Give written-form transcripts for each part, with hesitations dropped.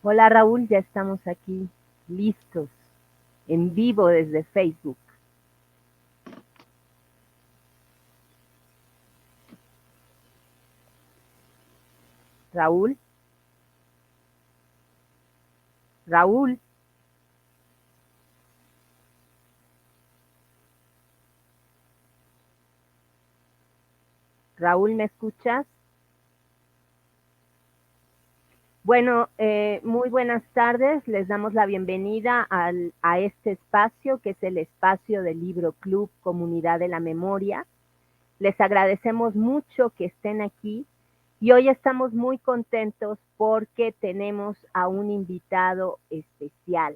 Hola Raúl, ya estamos aquí listos, en vivo desde Facebook. Raúl, Raúl, Raúl, ¿me escuchas? Bueno, muy buenas tardes. Les damos la bienvenida a este espacio, que es el espacio del Libro Club Comunidad de la Memoria. Les agradecemos mucho que estén aquí y hoy estamos muy contentos porque tenemos a un invitado especial.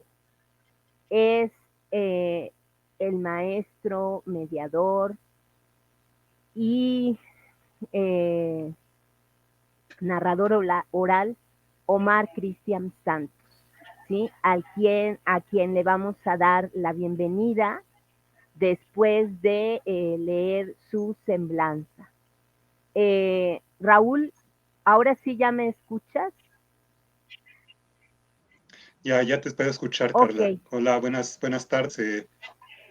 Es el maestro mediador y eh, narrador oral Omar Cristian Santos, ¿sí? A quien le vamos a dar la bienvenida después de leer su semblanza. Raúl, ahora sí ya me escuchas. Ya te puedo escuchar, Carla. Ok. Hola, buenas tardes.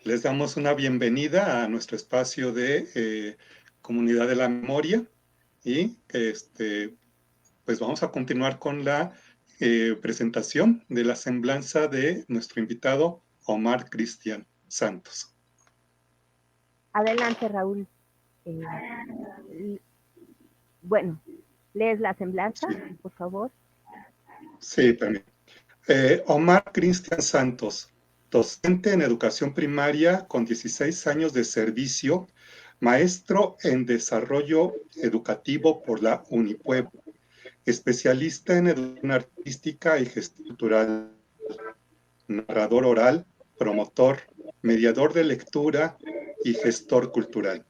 Les damos una bienvenida a nuestro espacio de Comunidad de la Memoria y pues vamos a continuar con la presentación de la semblanza de nuestro invitado Omar Cristian Santos. Adelante, Raúl. Bueno, ¿lees la semblanza, por favor? Sí, también. Omar Cristian Santos, docente en educación primaria con 16 años de servicio, maestro en desarrollo educativo por la UniPuebla, especialista en educación artística y gestión cultural, narrador oral, promotor, mediador de lectura y gestor cultural.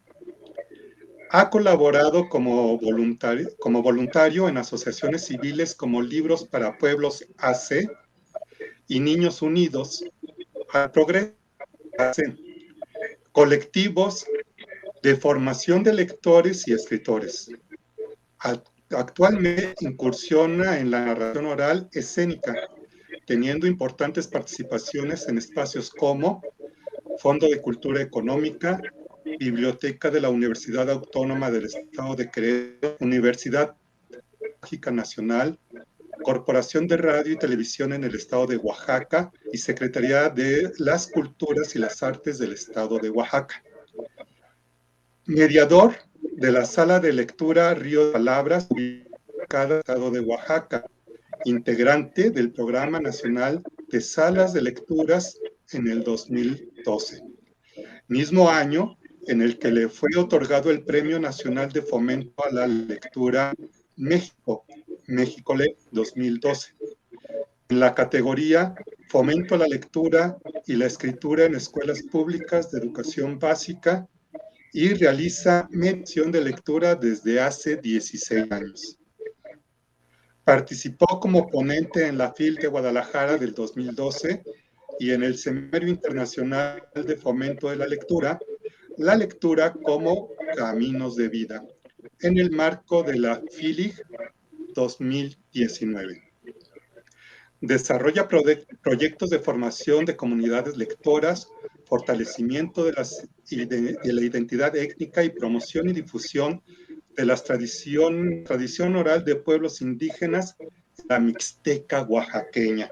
Ha colaborado como voluntario en asociaciones civiles como Libros para Pueblos AC y Niños Unidos al Progreso, colectivos de formación de lectores y escritores. Actualmente incursiona en la narración oral escénica, teniendo importantes participaciones en espacios como Fondo de Cultura Económica, Biblioteca de la Universidad Autónoma del Estado de Querétaro, Universidad Tecnológica Nacional, Corporación de Radio y Televisión en el Estado de Oaxaca y Secretaría de las Culturas y las Artes del Estado de Oaxaca. Mediador de la Sala de Lectura Río de Palabras, ubicada en el Estado de Oaxaca. Integrante del Programa Nacional de Salas de Lecturas en el 2012. Mismo año en el que le fue otorgado el Premio Nacional de Fomento a la Lectura México-Le 2012. En la categoría Fomento a la Lectura y la Escritura en Escuelas Públicas de Educación Básica y realiza mediación de lectura desde hace 16 años. Participó como ponente en la FIL de Guadalajara del 2012 y en el Seminario Internacional de Fomento de la lectura como Caminos de Vida, en el marco de la FILIG 2019. Desarrolla proyectos de formación de comunidades lectoras, fortalecimiento de la identidad étnica y promoción y difusión de la tradición oral de pueblos indígenas, la mixteca oaxaqueña.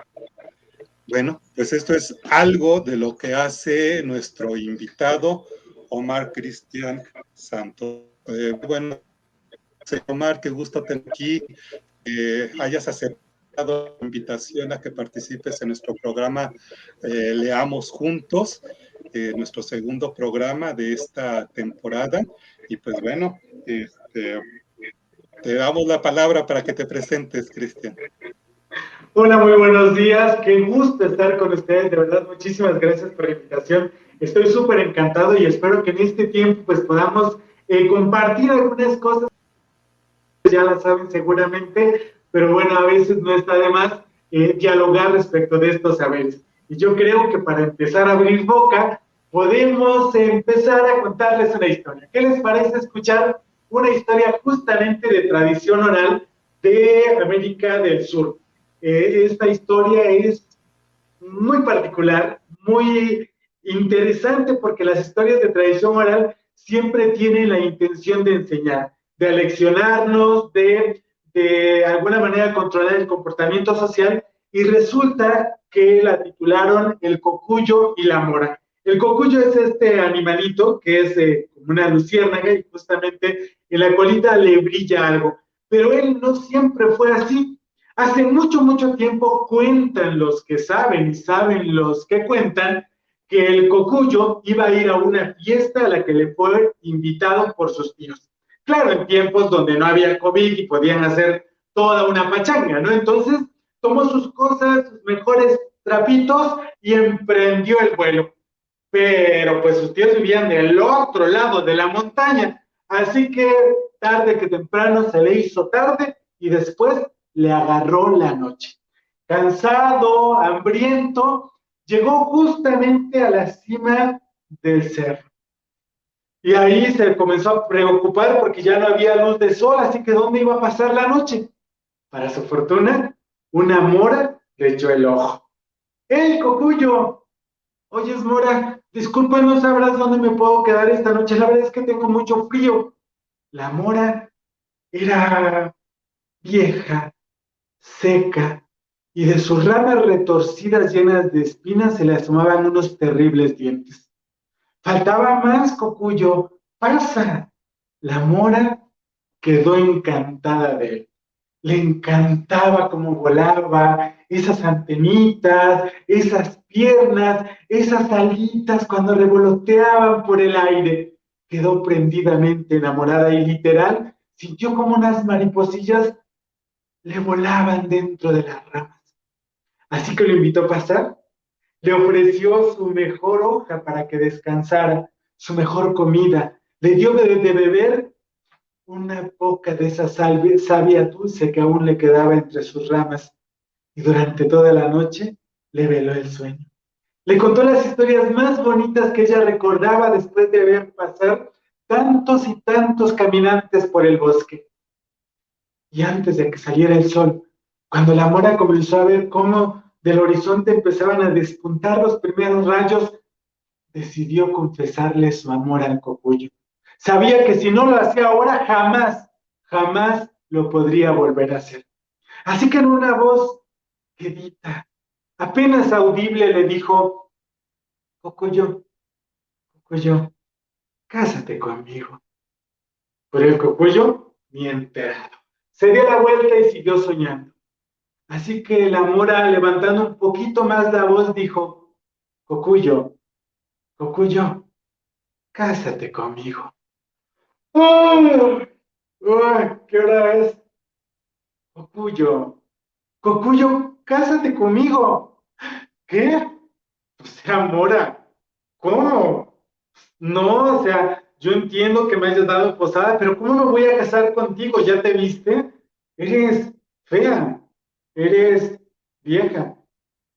Bueno, pues esto es algo de lo que hace nuestro invitado, Omar Cristian Santos. Bueno, Omar, qué gusto tener aquí, hayas aceptado la invitación a que participes en nuestro programa Leamos Juntos, nuestro segundo programa de esta temporada. Y pues bueno, te damos la palabra para que te presentes, Cristian. Hola, muy buenos días. Qué gusto estar con ustedes. De verdad, muchísimas gracias por la invitación. Estoy súper encantado y espero que en este tiempo pues podamos compartir algunas cosas. Ya las saben seguramente, pero bueno, a veces no está de más dialogar respecto de estos saberes. Y yo creo que para empezar a abrir boca, podemos empezar a contarles una historia. ¿Qué les parece escuchar una historia justamente de tradición oral de América del Sur? Esta historia es muy particular, muy interesante, porque las historias de tradición oral siempre tienen la intención de enseñar, de aleccionarnos, de alguna manera controlar el comportamiento social, y resulta que la titularon El Cocuyo y la Mora. El cocuyo es este animalito que es como una luciérnaga, y justamente en la colita le brilla algo, pero él no siempre fue así. Hace mucho, mucho tiempo cuentan los que saben y saben los que cuentan que el cocuyo iba a ir a una fiesta a la que le fue invitado por sus tíos. Claro, en tiempos donde no había COVID y podían hacer toda una pachanga, ¿no? Entonces tomó sus cosas, sus mejores trapitos y emprendió el vuelo. Pero pues sus tíos vivían del otro lado de la montaña, así que tarde que temprano se le hizo tarde y después le agarró la noche. Cansado, hambriento, llegó justamente a la cima del cerro. Y ahí se comenzó a preocupar porque ya no había luz de sol, así que ¿dónde iba a pasar la noche? Para su fortuna, una mora le echó el ojo. ¡Hey, cocuyo! Oyes, Mora, disculpa, no sabrás dónde me puedo quedar esta noche. La verdad es que tengo mucho frío. La Mora era vieja, seca, y de sus ramas retorcidas llenas de espinas se le asomaban unos terribles dientes. Faltaba más, cocuyo. Pasa. La Mora quedó encantada de él. Le encantaba cómo volaba, esas antenitas, esas piernas, esas alitas cuando revoloteaban por el aire. Quedó prendidamente enamorada y literal sintió como unas mariposillas le volaban dentro de las ramas. Así que lo invitó a pasar, le ofreció su mejor hoja para que descansara, su mejor comida, le dio de beber una poca de esa savia dulce que aún le quedaba entre sus ramas, y durante toda la noche le veló el sueño. Le contó las historias más bonitas que ella recordaba después de ver pasar tantos y tantos caminantes por el bosque. Y antes de que saliera el sol, cuando la mora comenzó a ver cómo del horizonte empezaban a despuntar los primeros rayos, decidió confesarle su amor al cocuyo. Sabía que si no lo hacía ahora, jamás, jamás lo podría volver a hacer. Así que en una voz quedita, apenas audible, le dijo: Cocuyo, Cocuyo, cásate conmigo. Pero el cocuyo, ni enterado, se dio la vuelta y siguió soñando. Así que la mora, levantando un poquito más la voz, dijo: Cocuyo, Cocuyo, cásate conmigo. ¡Oh! ¡Oh! ¿Qué hora es? Cocuyo, Cocuyo, cásate conmigo. ¿Qué? O sea, Mora, ¿cómo? No, o sea, yo entiendo que me hayas dado posada, pero ¿cómo me voy a casar contigo? ¿Ya te viste? Eres fea, eres vieja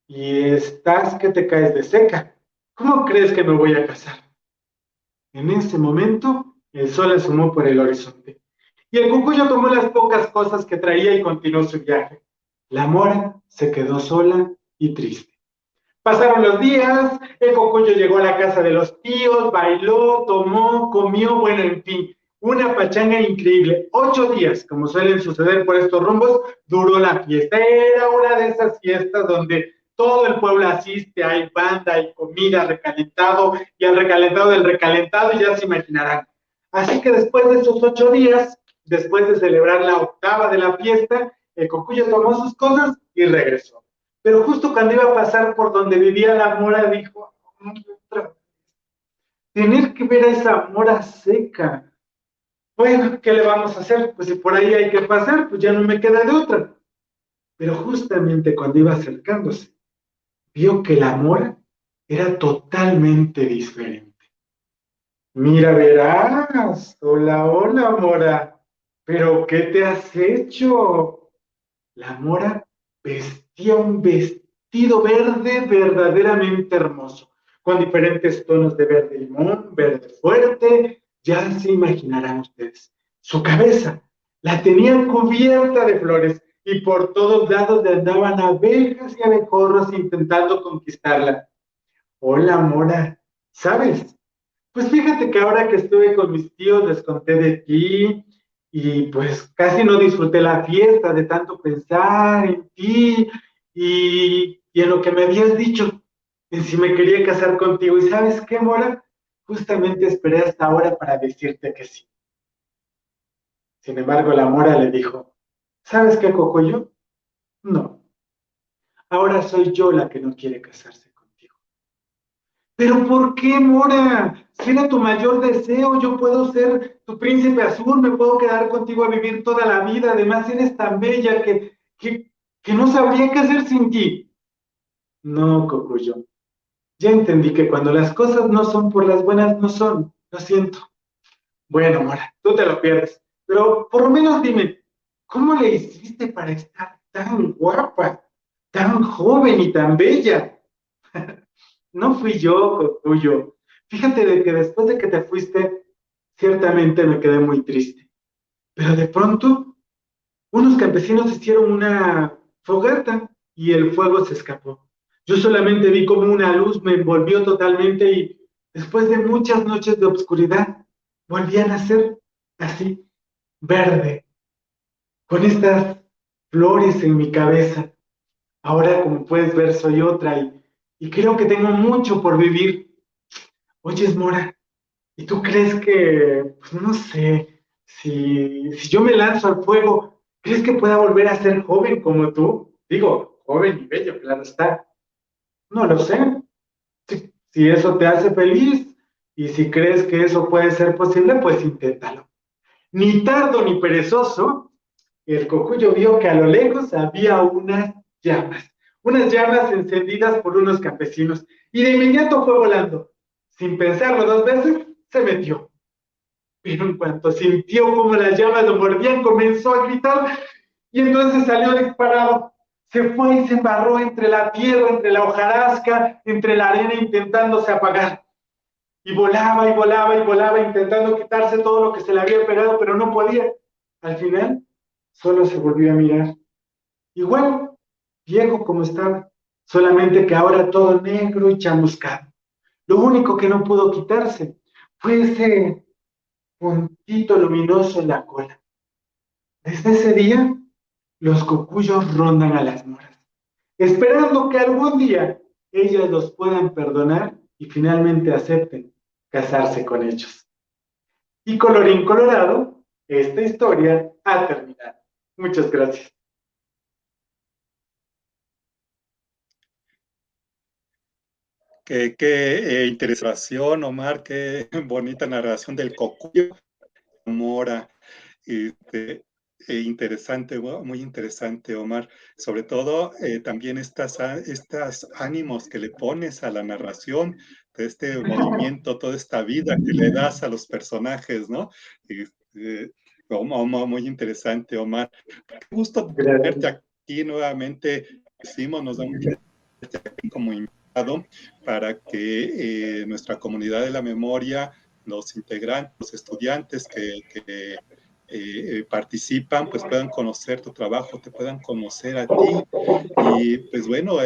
y estás que te caes de seca. ¿Cómo crees que me voy a casar? En ese momento, el sol asomó por el horizonte y el cucuyo tomó las pocas cosas que traía y continuó su viaje. La mora se quedó sola y triste. Pasaron los días, el cocuyo llegó a la casa de los tíos, bailó, tomó, comió, bueno, en fin, una pachanga increíble. 8 días, como suelen suceder por estos rumbos, duró la fiesta. Era una de esas fiestas donde todo el pueblo asiste, hay banda, hay comida, recalentado, y al recalentado del recalentado ya se imaginarán. Así que después de esos 8 días, después de celebrar la octava de la fiesta, el cocuyo tomó sus cosas y regresó. Pero justo cuando iba a pasar por donde vivía la mora, dijo: tener que ver a esa mora seca. Bueno, ¿qué le vamos a hacer? Pues si por ahí hay que pasar, pues ya no me queda de otra. Pero justamente cuando iba acercándose, vio que la mora era totalmente diferente. Mira, verás. Hola, hola, mora. ¿Pero qué te has hecho? La mora vestía un vestido verde verdaderamente hermoso, con diferentes tonos de verde limón, verde fuerte, ya se imaginarán ustedes. Su cabeza la tenía cubierta de flores, y por todos lados le andaban abejas y abejorros intentando conquistarla. Hola, Mora, ¿sabes? Pues fíjate que ahora que estuve con mis tíos les conté de ti y pues casi no disfruté la fiesta de tanto pensar en ti y en lo que me habías dicho, en si me quería casar contigo. ¿Y sabes qué, Mora? Justamente esperé hasta ahora para decirte que sí. Sin embargo, la Mora le dijo, ¿sabes qué, Cocoyo? No, ahora soy yo la que no quiere casarse contigo. ¿Pero por qué, Mora? Si era tu mayor deseo, yo puedo ser tu príncipe azul, me puedo quedar contigo a vivir toda la vida. Además, eres tan bella que no sabría qué hacer sin ti. No, Cocoyo. Ya entendí que cuando las cosas no son por las buenas, no son. Lo siento. Bueno, Mora, tú te lo pierdes. Pero por lo menos dime, ¿cómo le hiciste para estar tan guapa, tan joven y tan bella? No fui yo, Cocuyo. Fíjate de que después de que te fuiste, ciertamente me quedé muy triste. Pero de pronto, unos campesinos hicieron una fogata y el fuego se escapó. Yo solamente vi como una luz me envolvió totalmente y después de muchas noches de oscuridad, volví a nacer así, verde, con estas flores en mi cabeza. Ahora, como puedes ver, soy otra y creo que tengo mucho por vivir. Oyes, Mora, ¿y tú crees que, pues no sé, si yo me lanzo al fuego, crees que pueda volver a ser joven como tú? Digo, joven y bello, claro está. No lo sé. Si eso te hace feliz y si crees que eso puede ser posible, pues inténtalo. Ni tardo ni perezoso, el Cocuyo vio que a lo lejos había unas llamas encendidas por unos campesinos, y de inmediato fue volando. Sin pensarlo dos veces, se metió. Pero en cuanto sintió como las llamas lo mordían, comenzó a gritar y entonces salió disparado. Se fue y se embarró entre la tierra, entre la hojarasca, entre la arena, intentándose apagar. Y volaba y volaba y volaba, intentando quitarse todo lo que se le había pegado, pero no podía. Al final, solo se volvió a mirar. Igual, viejo como estaba, solamente que ahora todo negro y chamuscado. Lo único que no pudo quitarse fue ese puntito luminoso en la cola. Desde ese día, los cocuyos rondan a las moras, esperando que algún día ellas los puedan perdonar y finalmente acepten casarse con ellos. Y colorín colorado, esta historia ha terminado. Muchas gracias. Qué interesación, Omar, qué bonita narración del Cocuyo, Mora. Este, interesante, muy interesante, Omar. Sobre todo, también estas ánimos que le pones a la narración, de este movimiento, toda esta vida que le das a los personajes, ¿no? Muy interesante, Omar. Qué gusto tenerte Gracias. aquí nuevamente. Decimos, nos da mucho como invitado para que nuestra comunidad de la memoria, los integrantes, los estudiantes que participan, pues puedan conocer tu trabajo, te puedan conocer a ti. Y pues bueno,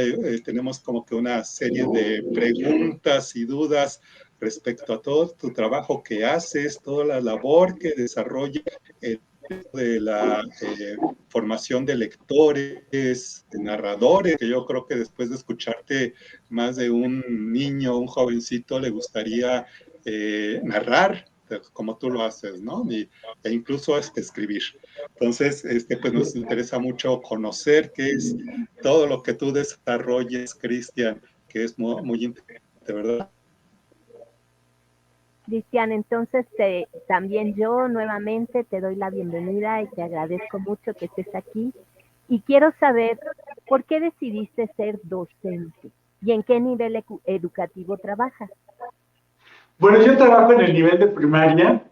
tenemos como que una serie de preguntas y dudas respecto a todo tu trabajo que haces, toda la labor que desarrollas de la formación de lectores, de narradores, que yo creo que después de escucharte, más de un niño, un jovencito le gustaría narrar como tú lo haces, ¿no? E incluso escribir. Entonces, pues nos interesa mucho conocer qué es todo lo que tú desarrolles, Cristian, que es muy interesante, ¿verdad? Cristian, entonces también yo nuevamente te doy la bienvenida y te agradezco mucho que estés aquí. Y quiero saber por qué decidiste ser docente y en qué nivel educativo trabajas. Bueno, yo trabajo en el nivel de primaria,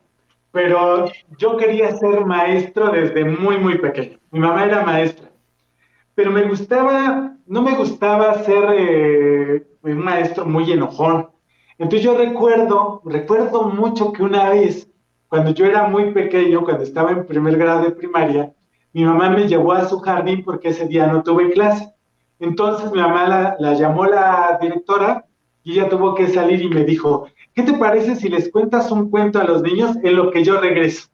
pero yo quería ser maestro desde muy, muy pequeño. Mi mamá era maestra, pero no me gustaba ser un maestro muy enojón. Entonces yo recuerdo mucho que una vez, cuando yo era muy pequeño, cuando estaba en primer grado de primaria, mi mamá me llevó a su jardín porque ese día no tuve clase. Entonces mi mamá la llamó la directora y ella tuvo que salir y me dijo, ¿qué te parece si les cuentas un cuento a los niños en lo que yo regreso?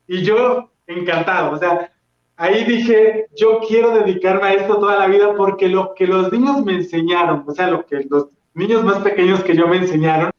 Y yo, encantado, o sea, ahí dije, yo quiero dedicarme a esto toda la vida porque lo que los niños me enseñaron, o sea, lo que los niños más pequeños que yo me enseñaron,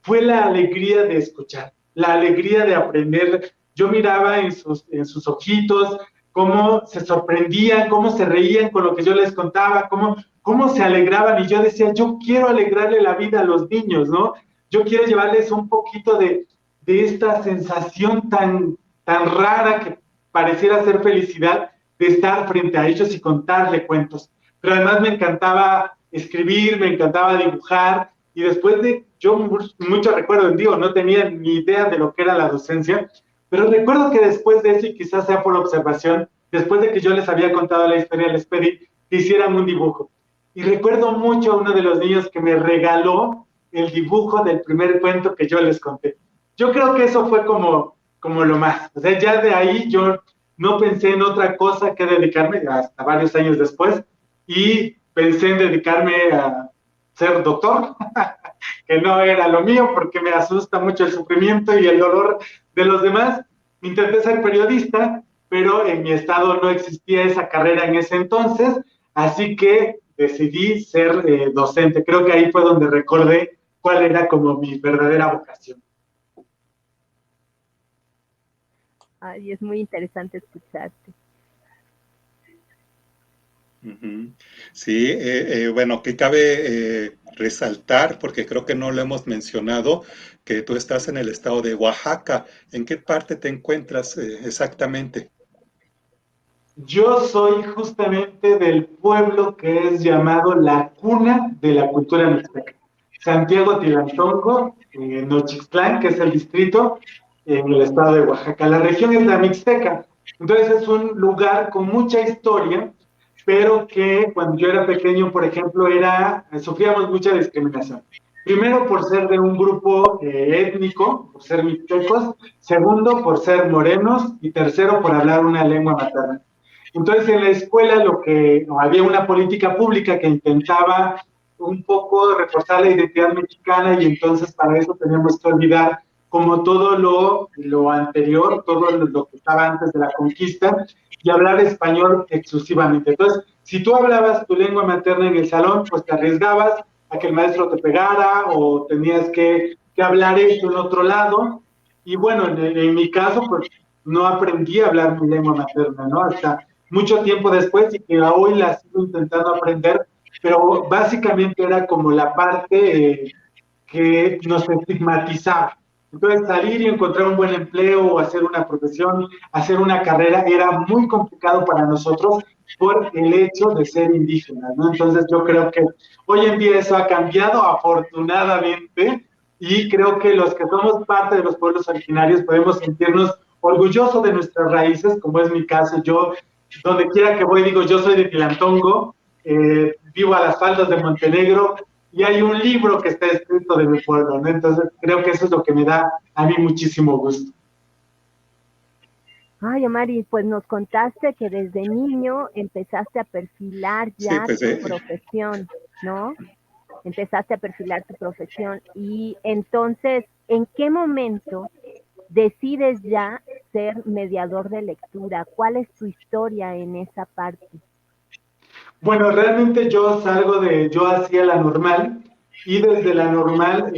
fue la alegría de escuchar, la alegría de aprender. Yo miraba en sus ojitos cómo se sorprendían, cómo se reían con lo que yo les contaba, cómo se alegraban, y yo decía, yo quiero alegrarle la vida a los niños, ¿no? Yo quiero llevarles un poquito de esta sensación tan rara que pareciera ser felicidad de estar frente a ellos y contarle cuentos. Pero además me encantaba escribir, me encantaba dibujar, y después de, yo mucho recuerdo, digo, no tenía ni idea de lo que era la docencia, pero recuerdo que después de eso, y quizás sea por observación, después de que yo les había contado la historia, les pedí que hicieran un dibujo. Y recuerdo mucho a uno de los niños que me regaló el dibujo del primer cuento que yo les conté. Yo creo que eso fue como lo más. O sea, ya de ahí yo no pensé en otra cosa que dedicarme, hasta varios años después, y pensé en dedicarme a ser doctor, que no era lo mío porque me asusta mucho el sufrimiento y el dolor de los demás. Intenté ser periodista, pero en mi estado no existía esa carrera en ese entonces, así que decidí ser docente. Creo que ahí fue donde recordé cuál era como mi verdadera vocación. Ay, es muy interesante escucharte. Sí, bueno, que cabe resaltar, porque creo que no lo hemos mencionado, que tú estás en el estado de Oaxaca. ¿En qué parte te encuentras exactamente? Yo soy justamente del pueblo que es llamado la cuna de la cultura mixteca. Santiago Tilantongo, Nochixtlán, que es el distrito, en el estado de Oaxaca. La región es la mixteca. Entonces es un lugar con mucha historia, pero que cuando yo era pequeño, por ejemplo, sufríamos mucha discriminación. Primero, por ser de un grupo étnico, por ser mixtecos. Segundo, por ser morenos. Y tercero, por hablar una lengua materna. Entonces, en la escuela había una política pública que intentaba un poco reforzar la identidad mexicana, y entonces para eso teníamos que olvidar como todo lo anterior, todo lo que estaba antes de la conquista, y hablar español exclusivamente. Entonces, si tú hablabas tu lengua materna en el salón, pues te arriesgabas a que el maestro te pegara, o tenías que hablar eso en otro lado. Y bueno, en mi caso, pues no aprendí a hablar mi lengua materna, ¿no? Hasta mucho tiempo después, y que hoy la sigo intentando aprender, pero básicamente era como la parte que nos estigmatizaba. Entonces, salir y encontrar un buen empleo o hacer una profesión, hacer una carrera, era muy complicado para nosotros por el hecho de ser indígenas, ¿no? Entonces, yo creo que hoy en día eso ha cambiado, afortunadamente, y creo que los que somos parte de los pueblos originarios podemos sentirnos orgullosos de nuestras raíces, como es mi caso. Yo, donde quiera que voy, digo, yo soy de Tilantongo, vivo a las faldas de Montenegro, y hay un libro que está escrito de mi pueblo, ¿no? Entonces creo que eso es lo que me da a mí muchísimo gusto. Ay, Omari, pues nos contaste que desde niño empezaste a perfilar ya Sí, pues, tu profesión, ¿no? Empezaste a perfilar tu profesión, y entonces, ¿en qué momento decides ya ser mediador de lectura? ¿Cuál es tu historia en esa parte? Bueno, realmente yo hacía la normal, y desde la normal,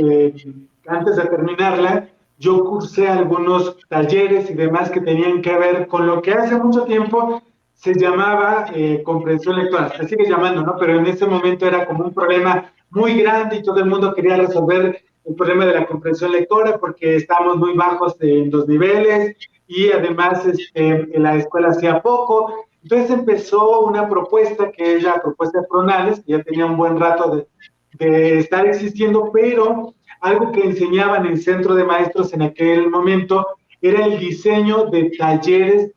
antes de terminarla, yo cursé algunos talleres y demás que tenían que ver con lo que hace mucho tiempo se llamaba comprensión lectora. Se sigue llamando, ¿no? Pero en ese momento era como un problema muy grande y todo el mundo quería resolver el problema de la comprensión lectora porque estábamos muy bajos en los niveles, y además en la escuela hacía poco. Entonces empezó una propuesta que es la propuesta de Pronales, que ya tenía un buen rato de estar existiendo, pero algo que enseñaban en el centro de maestros en aquel momento era el diseño de talleres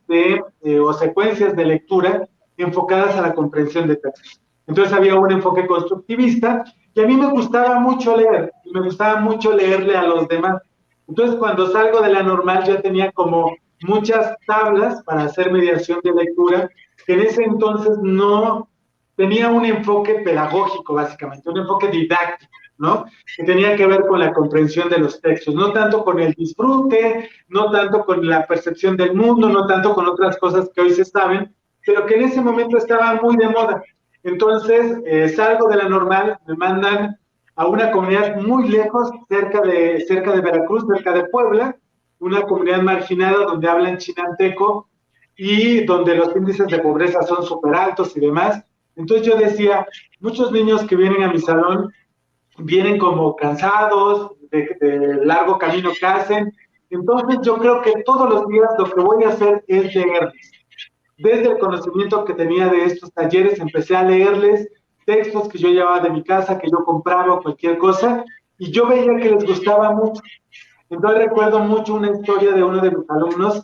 o secuencias de lectura enfocadas a la comprensión de textos. Entonces había un enfoque constructivista, y a mí me gustaba mucho leer, y me gustaba mucho leerle a los demás. Entonces, cuando salgo de la normal, ya tenía como muchas tablas para hacer mediación de lectura, que en ese entonces no tenía un enfoque pedagógico, básicamente, un enfoque didáctico, ¿no? Que tenía que ver con la comprensión de los textos, no tanto con el disfrute, no tanto con la percepción del mundo, no tanto con otras cosas que hoy se saben, pero que en ese momento estaban muy de moda. Entonces, salgo de la normal, me mandan a una comunidad muy lejos, cerca de Veracruz, cerca de Puebla, una comunidad marginada donde hablan chinanteco y donde los índices de pobreza son súper altos y demás. Entonces yo decía, muchos niños que vienen a mi salón vienen como cansados de largo camino que hacen. Entonces yo creo que todos los días lo que voy a hacer es leerles. Desde el conocimiento que tenía de estos talleres, empecé a leerles textos que yo llevaba de mi casa, que yo compraba o cualquier cosa, y yo veía que les gustaba mucho. Entonces recuerdo mucho una historia de uno de mis alumnos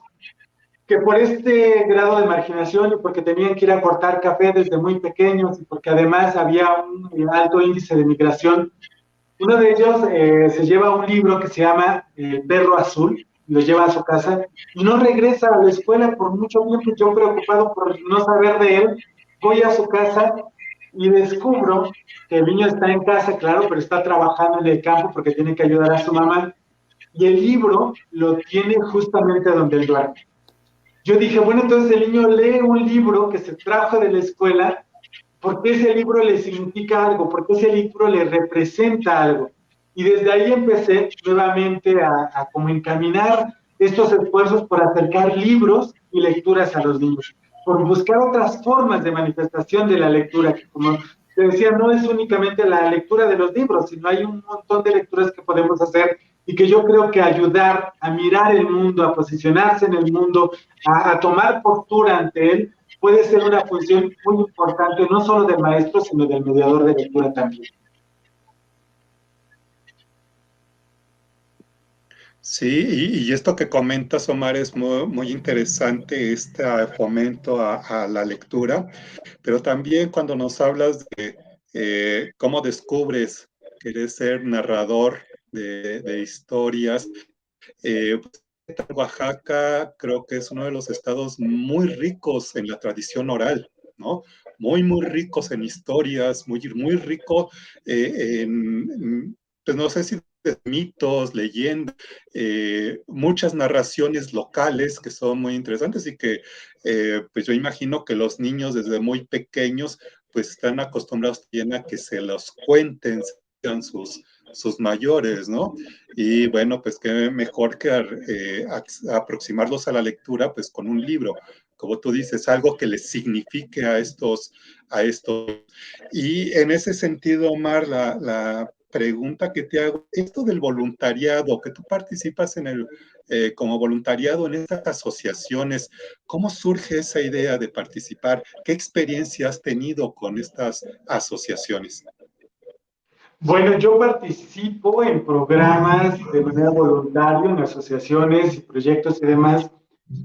que por este grado de marginación y porque tenían que ir a cortar café desde muy pequeños y porque además había un alto índice de migración, uno de ellos se lleva un libro que se llama El perro azul, lo lleva a su casa y no regresa a la escuela por mucho tiempo. Yo preocupado por no saber de él, voy a su casa y descubro que el niño está en casa, claro, pero está trabajando en el campo porque tiene que ayudar a su mamá y el libro lo tiene justamente donde él duerme. Yo dije, bueno, entonces el niño lee un libro que se trajo de la escuela porque ese libro le significa algo, porque ese libro le representa algo. Y desde ahí empecé nuevamente a como encaminar estos esfuerzos por acercar libros y lecturas a los niños, por buscar otras formas de manifestación de la lectura, que como te decía, no es únicamente la lectura de los libros, sino hay un montón de lecturas que podemos hacer y que yo creo que ayudar a mirar el mundo, a posicionarse en el mundo, a tomar postura ante él, puede ser una función muy importante, no solo del maestro, sino del mediador de lectura también. Sí, y esto que comentas, Omar, es muy interesante, este fomento a la lectura, pero también cuando nos hablas de cómo descubres querer ser narrador de historias, Oaxaca creo que es uno de los estados muy ricos en la tradición oral, ¿no? Muy ricos en historias, muy rico pues no sé si de mitos, leyendas, muchas narraciones locales que son muy interesantes y que pues yo imagino que los niños desde muy pequeños pues están acostumbrados también a que se los cuenten, sean sus mayores, ¿no? Y bueno, pues qué mejor que aproximarlos a la lectura, pues con un libro, como tú dices, algo que les signifique a estos. Y en ese sentido, Omar, la pregunta que te hago, esto del voluntariado, que tú participas como voluntariado en estas asociaciones, ¿cómo surge esa idea de participar? ¿Qué experiencia has tenido con estas asociaciones? Bueno, yo participo en programas de manera voluntaria, en asociaciones y proyectos y demás,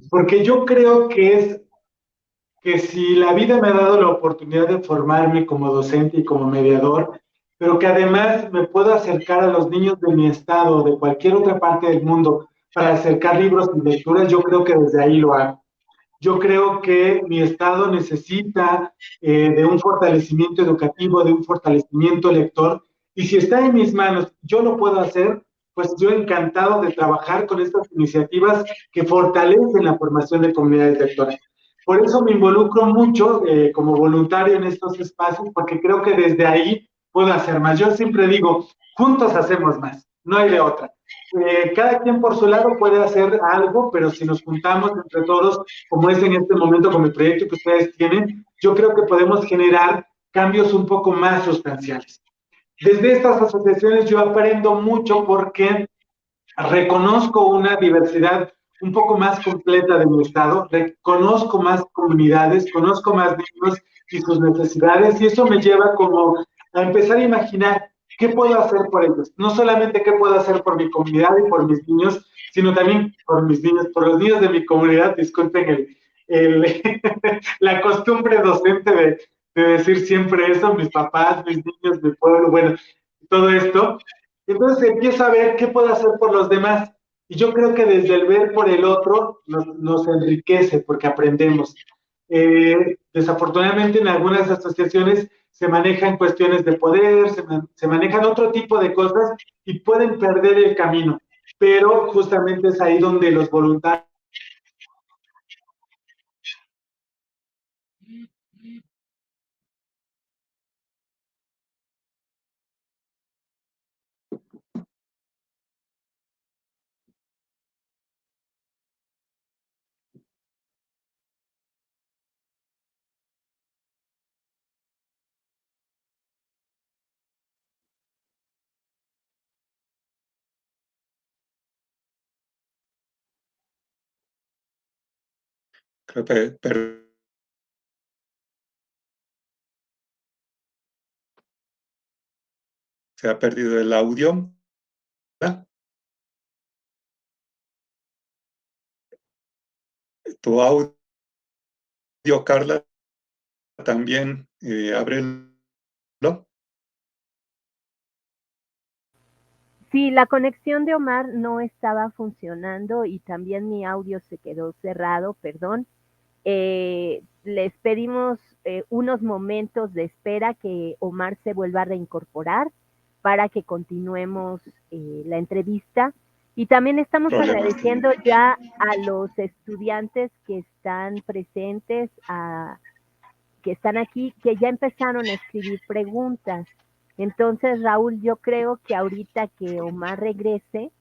porque yo creo que si la vida me ha dado la oportunidad de formarme como docente y como mediador, pero que además me puedo acercar a los niños de mi estado o de cualquier otra parte del mundo para acercar libros y lecturas, yo creo que desde ahí lo hago. Yo creo que mi estado necesita de un fortalecimiento educativo, de un fortalecimiento lector, y si está en mis manos, yo lo puedo hacer, pues yo encantado de trabajar con estas iniciativas que fortalecen la formación de comunidades lectoras. Por eso me involucro mucho como voluntario en estos espacios, porque creo que desde ahí puedo hacer más. Yo siempre digo, juntos hacemos más, no hay de otra. Cada quien por su lado puede hacer algo, pero si nos juntamos entre todos, como es en este momento con el proyecto que ustedes tienen, yo creo que podemos generar cambios un poco más sustanciales. Desde estas asociaciones yo aprendo mucho porque reconozco una diversidad un poco más completa de mi estado, reconozco más comunidades, conozco más niños y sus necesidades, y eso me lleva como a empezar a imaginar qué puedo hacer por ellos. No solamente qué puedo hacer por mi comunidad y por mis niños, sino también por mis niños, por los niños de mi comunidad. Disculpen la costumbre docente de decir siempre eso, mis papás, mis niños, mi pueblo, bueno, todo esto. Entonces empiezo a ver qué puedo hacer por los demás. Y yo creo que desde el ver por el otro nos enriquece porque aprendemos. Desafortunadamente en algunas asociaciones se manejan cuestiones de poder, se manejan otro tipo de cosas y pueden perder el camino. Pero justamente es ahí donde los voluntarios Creo que se ha perdido el audio. ¿Verdad? Tu audio, Carla, también, ábrelo. Sí, la conexión de Omar no estaba funcionando y también mi audio se quedó cerrado, perdón. Les pedimos unos momentos de espera que Omar se vuelva a reincorporar para que continuemos la entrevista. Y también estamos Problemas agradeciendo técnicos. ya a los estudiantes que están presentes, que están aquí, que ya empezaron a escribir preguntas. Entonces, Raúl, yo creo que ahorita que Omar regrese,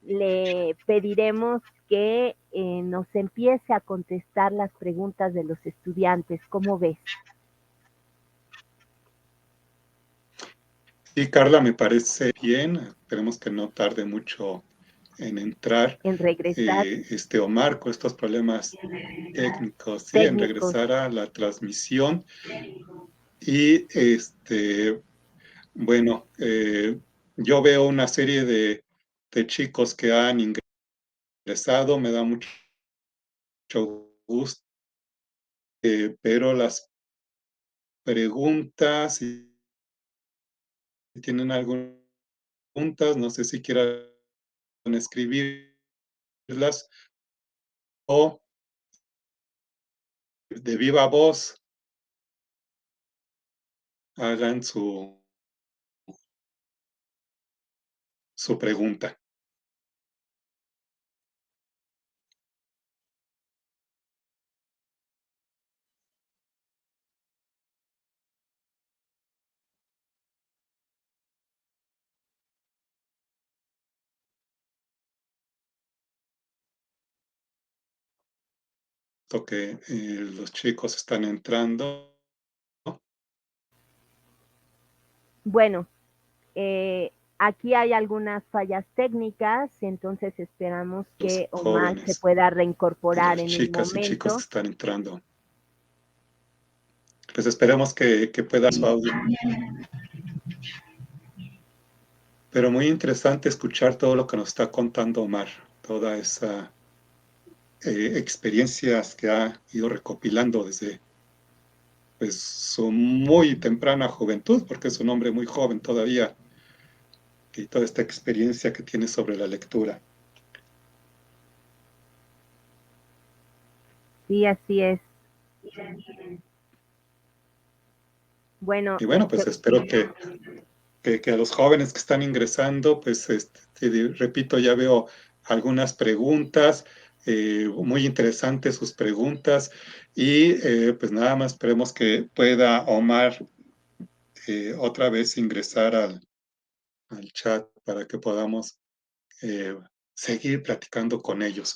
le pediremos que nos empiece a contestar las preguntas de los estudiantes. ¿Cómo ves? Sí, Carla, me parece bien. Esperemos que no tarde mucho en entrar En regresar Omar con estos problemas técnicos, sí, en técnicos. regresar a la transmisión. Y bueno, yo veo una serie de chicos que han ingresado, me da mucho gusto, pero las preguntas, si tienen algunas preguntas, no sé si quieran escribirlas o de viva voz hagan su pregunta. Que los chicos están entrando. Bueno, aquí hay algunas fallas técnicas, entonces esperamos Los que Omar se jóvenes pueda y reincorporar las en un chicas y chicos que momento. están entrando. Pues esperemos que pueda su audio. Pero muy interesante escuchar todo lo que nos está contando Omar, toda esa experiencias que ha ido recopilando desde pues, su muy temprana juventud, porque es un hombre muy joven todavía, y toda esta experiencia que tiene sobre la lectura. Sí, así es. Bueno, Y bueno, pues espero que a los jóvenes que están ingresando, pues repito, ya veo algunas preguntas, muy interesantes sus preguntas, y pues nada más esperemos que pueda Omar otra vez ingresar al chat para que podamos eh, seguir platicando con ellos.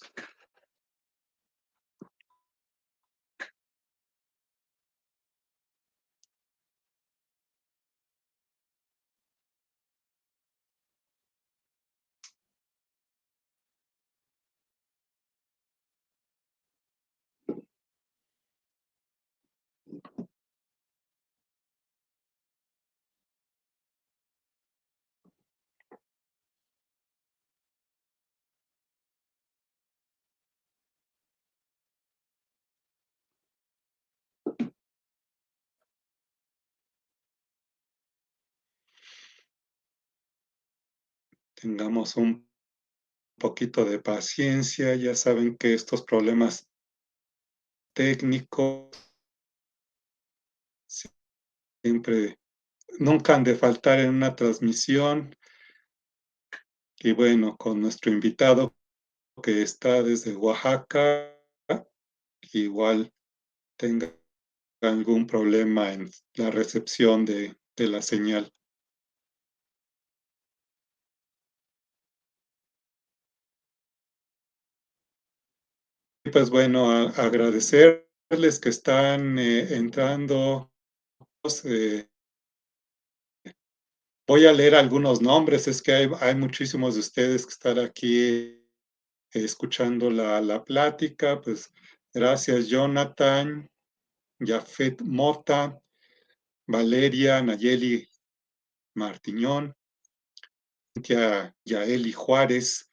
Tengamos un poquito de paciencia. Ya saben que estos problemas técnicos siempre, nunca han de faltar en una transmisión. Y bueno, con nuestro invitado que está desde Oaxaca, igual tenga algún problema en la recepción de la señal. Y pues bueno, agradecerles que están entrando. eh, Voy a leer algunos nombres, es que hay muchísimos de ustedes que están aquí escuchando la plática. Pues gracias, Jonathan, Jafet Mota, Valeria, Nayeli Martiñón, Cintia Yaeli Juárez,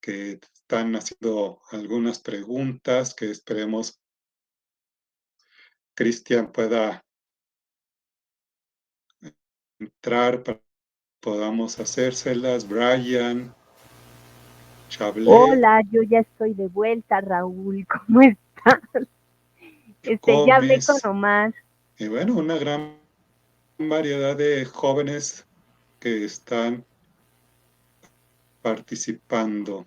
que están haciendo algunas preguntas que esperemos Cristian pueda entrar para que podamos hacérselas. Brian, Chablé. Hola, yo ya estoy de vuelta, Raúl, ¿cómo estás? Ya hablé con Omar. Y bueno, una gran variedad de jóvenes que están participando.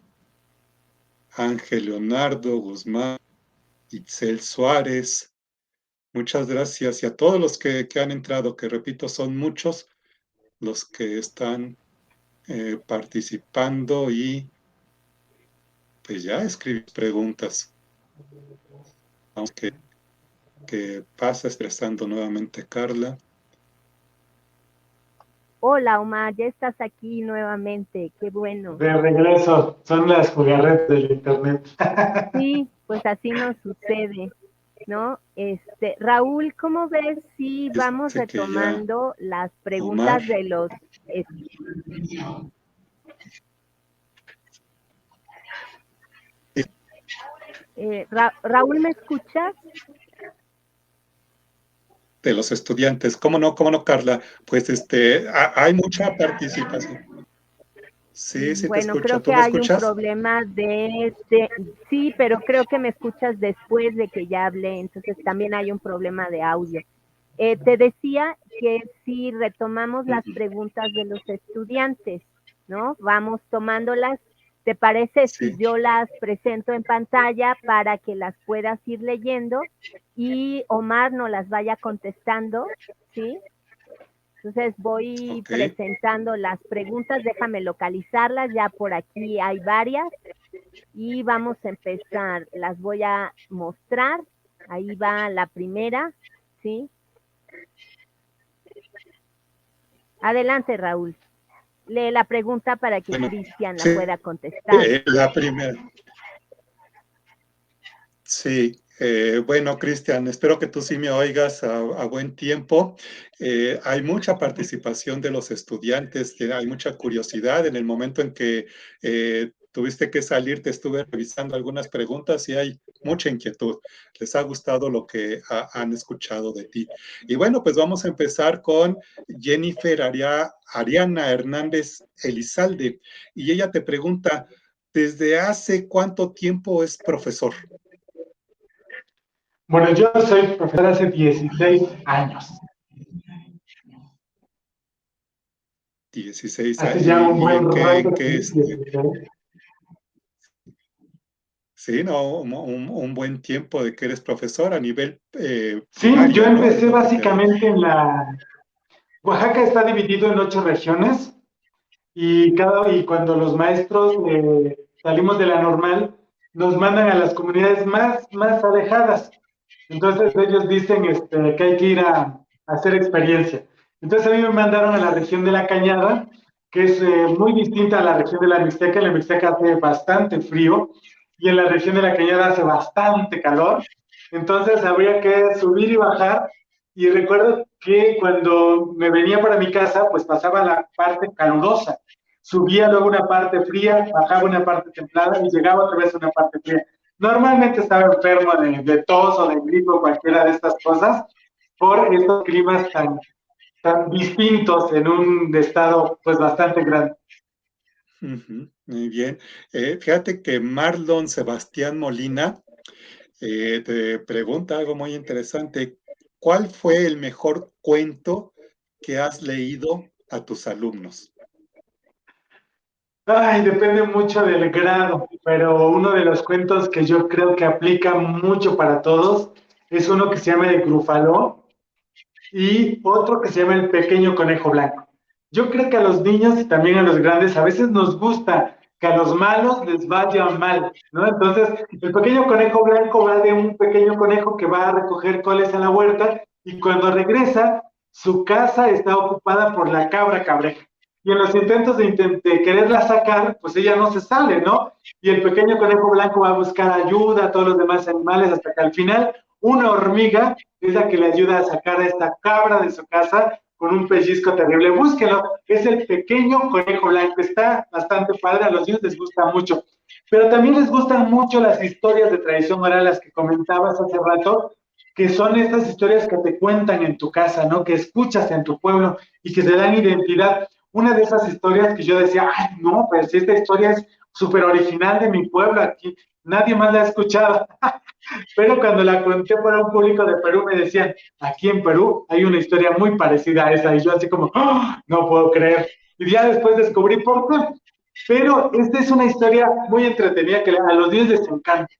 Ángel Leonardo Guzmán, Itzel Suárez, muchas gracias. Y a todos los que han entrado, que repito, son muchos los que están participando y pues ya escribí preguntas. Vamos que pasa expresando nuevamente Carla. Hola, Omar, ya estás aquí nuevamente, qué bueno. De regreso, son las jugarretas del internet. Sí, pues así nos sucede, ¿no? Raúl, ¿cómo ves si vamos retomando las preguntas Omar. de los... Raúl, ¿me escuchas? De los estudiantes. ¿Cómo no, Carla? Pues hay mucha participación. Sí, sí bueno, te escucho. creo ¿Tú que me hay escuchas? un problema sí, pero creo que me escuchas después de que ya hablé, entonces también hay un problema de audio. Te decía que si retomamos las preguntas de los estudiantes, ¿no? Vamos tomándolas. ¿Te parece si yo las presento en pantalla para que las puedas ir leyendo y Omar nos las vaya contestando, ¿sí? Entonces voy presentando las preguntas, déjame localizarlas, ya por aquí hay varias y vamos a empezar. Las voy a mostrar, ahí va la primera, ¿sí? Adelante, Raúl. Lee la pregunta para que Cristian la pueda contestar. La primera. Sí, bueno, Cristian, espero que tú sí me oigas a buen tiempo. Hay mucha participación de los estudiantes, hay mucha curiosidad. En el momento en que tuviste que salir, te estuve revisando algunas preguntas y hay mucha inquietud. Les ha gustado lo que han escuchado de ti. Y bueno, pues vamos a empezar con Jennifer Ariana Hernández Elizalde. Y ella te pregunta, ¿desde hace cuánto tiempo es profesor? Bueno, yo soy profesor hace 16 años. 16 Hace años. ya un buen rato. Sí, no, un buen tiempo de que eres profesor a nivel sí, primaria, yo empecé ¿no? básicamente en Oaxaca está dividido en 8 regiones y cuando los maestros salimos de la normal, nos mandan a las comunidades más alejadas. Entonces ellos dicen que hay que ir a hacer experiencia. Entonces a mí me mandaron a la región de la Cañada, que es muy distinta a la región de la Mixteca. En la Mixteca hace bastante frío y en la región de la Cañada hace bastante calor. Entonces habría que subir y bajar. Y recuerdo que cuando me venía para mi casa, pues pasaba la parte calurosa. Subía luego una parte fría, bajaba una parte templada y llegaba otra vez a una parte fría. Normalmente estaba enfermo de tos o de gripe o cualquiera de estas cosas por estos climas tan distintos en un estado pues bastante grande. Muy bien. Fíjate que Marlon Sebastián Molina te pregunta algo muy interesante. ¿Cuál fue el mejor cuento que has leído a tus alumnos? Ay, depende mucho del grado, pero uno de los cuentos que yo creo que aplica mucho para todos es uno que se llama El Grufaló y otro que se llama El Pequeño Conejo Blanco. Yo creo que a los niños y también a los grandes a veces nos gusta que a los malos les vaya mal, ¿no? Entonces, el pequeño conejo blanco va de un pequeño conejo que va a recoger coles en la huerta y cuando regresa, su casa está ocupada por la cabra cabreja. Y en los intentos de quererla sacar, pues ella no se sale, ¿no? Y el pequeño conejo blanco va a buscar ayuda a todos los demás animales hasta que al final una hormiga es la que le ayuda a sacar a esta cabra de su casa con un pellizco terrible. Búsquelo, es el pequeño conejo blanco, está bastante padre, a los niños les gusta mucho. Pero también les gustan mucho las historias de tradición oral, las que comentabas hace rato, que son estas historias que te cuentan en tu casa, ¿no? Que escuchas en tu pueblo y que te dan identidad. Una de esas historias que yo decía, ay, no, pues esta historia es súper original de mi pueblo, aquí nadie más la ha escuchado. Pero cuando la conté para un público de Perú me decían, aquí en Perú hay una historia muy parecida a esa, y yo así como, ¡oh, no puedo creer! Y ya después descubrí por qué. Pero esta es una historia muy entretenida que a los niños les encanta,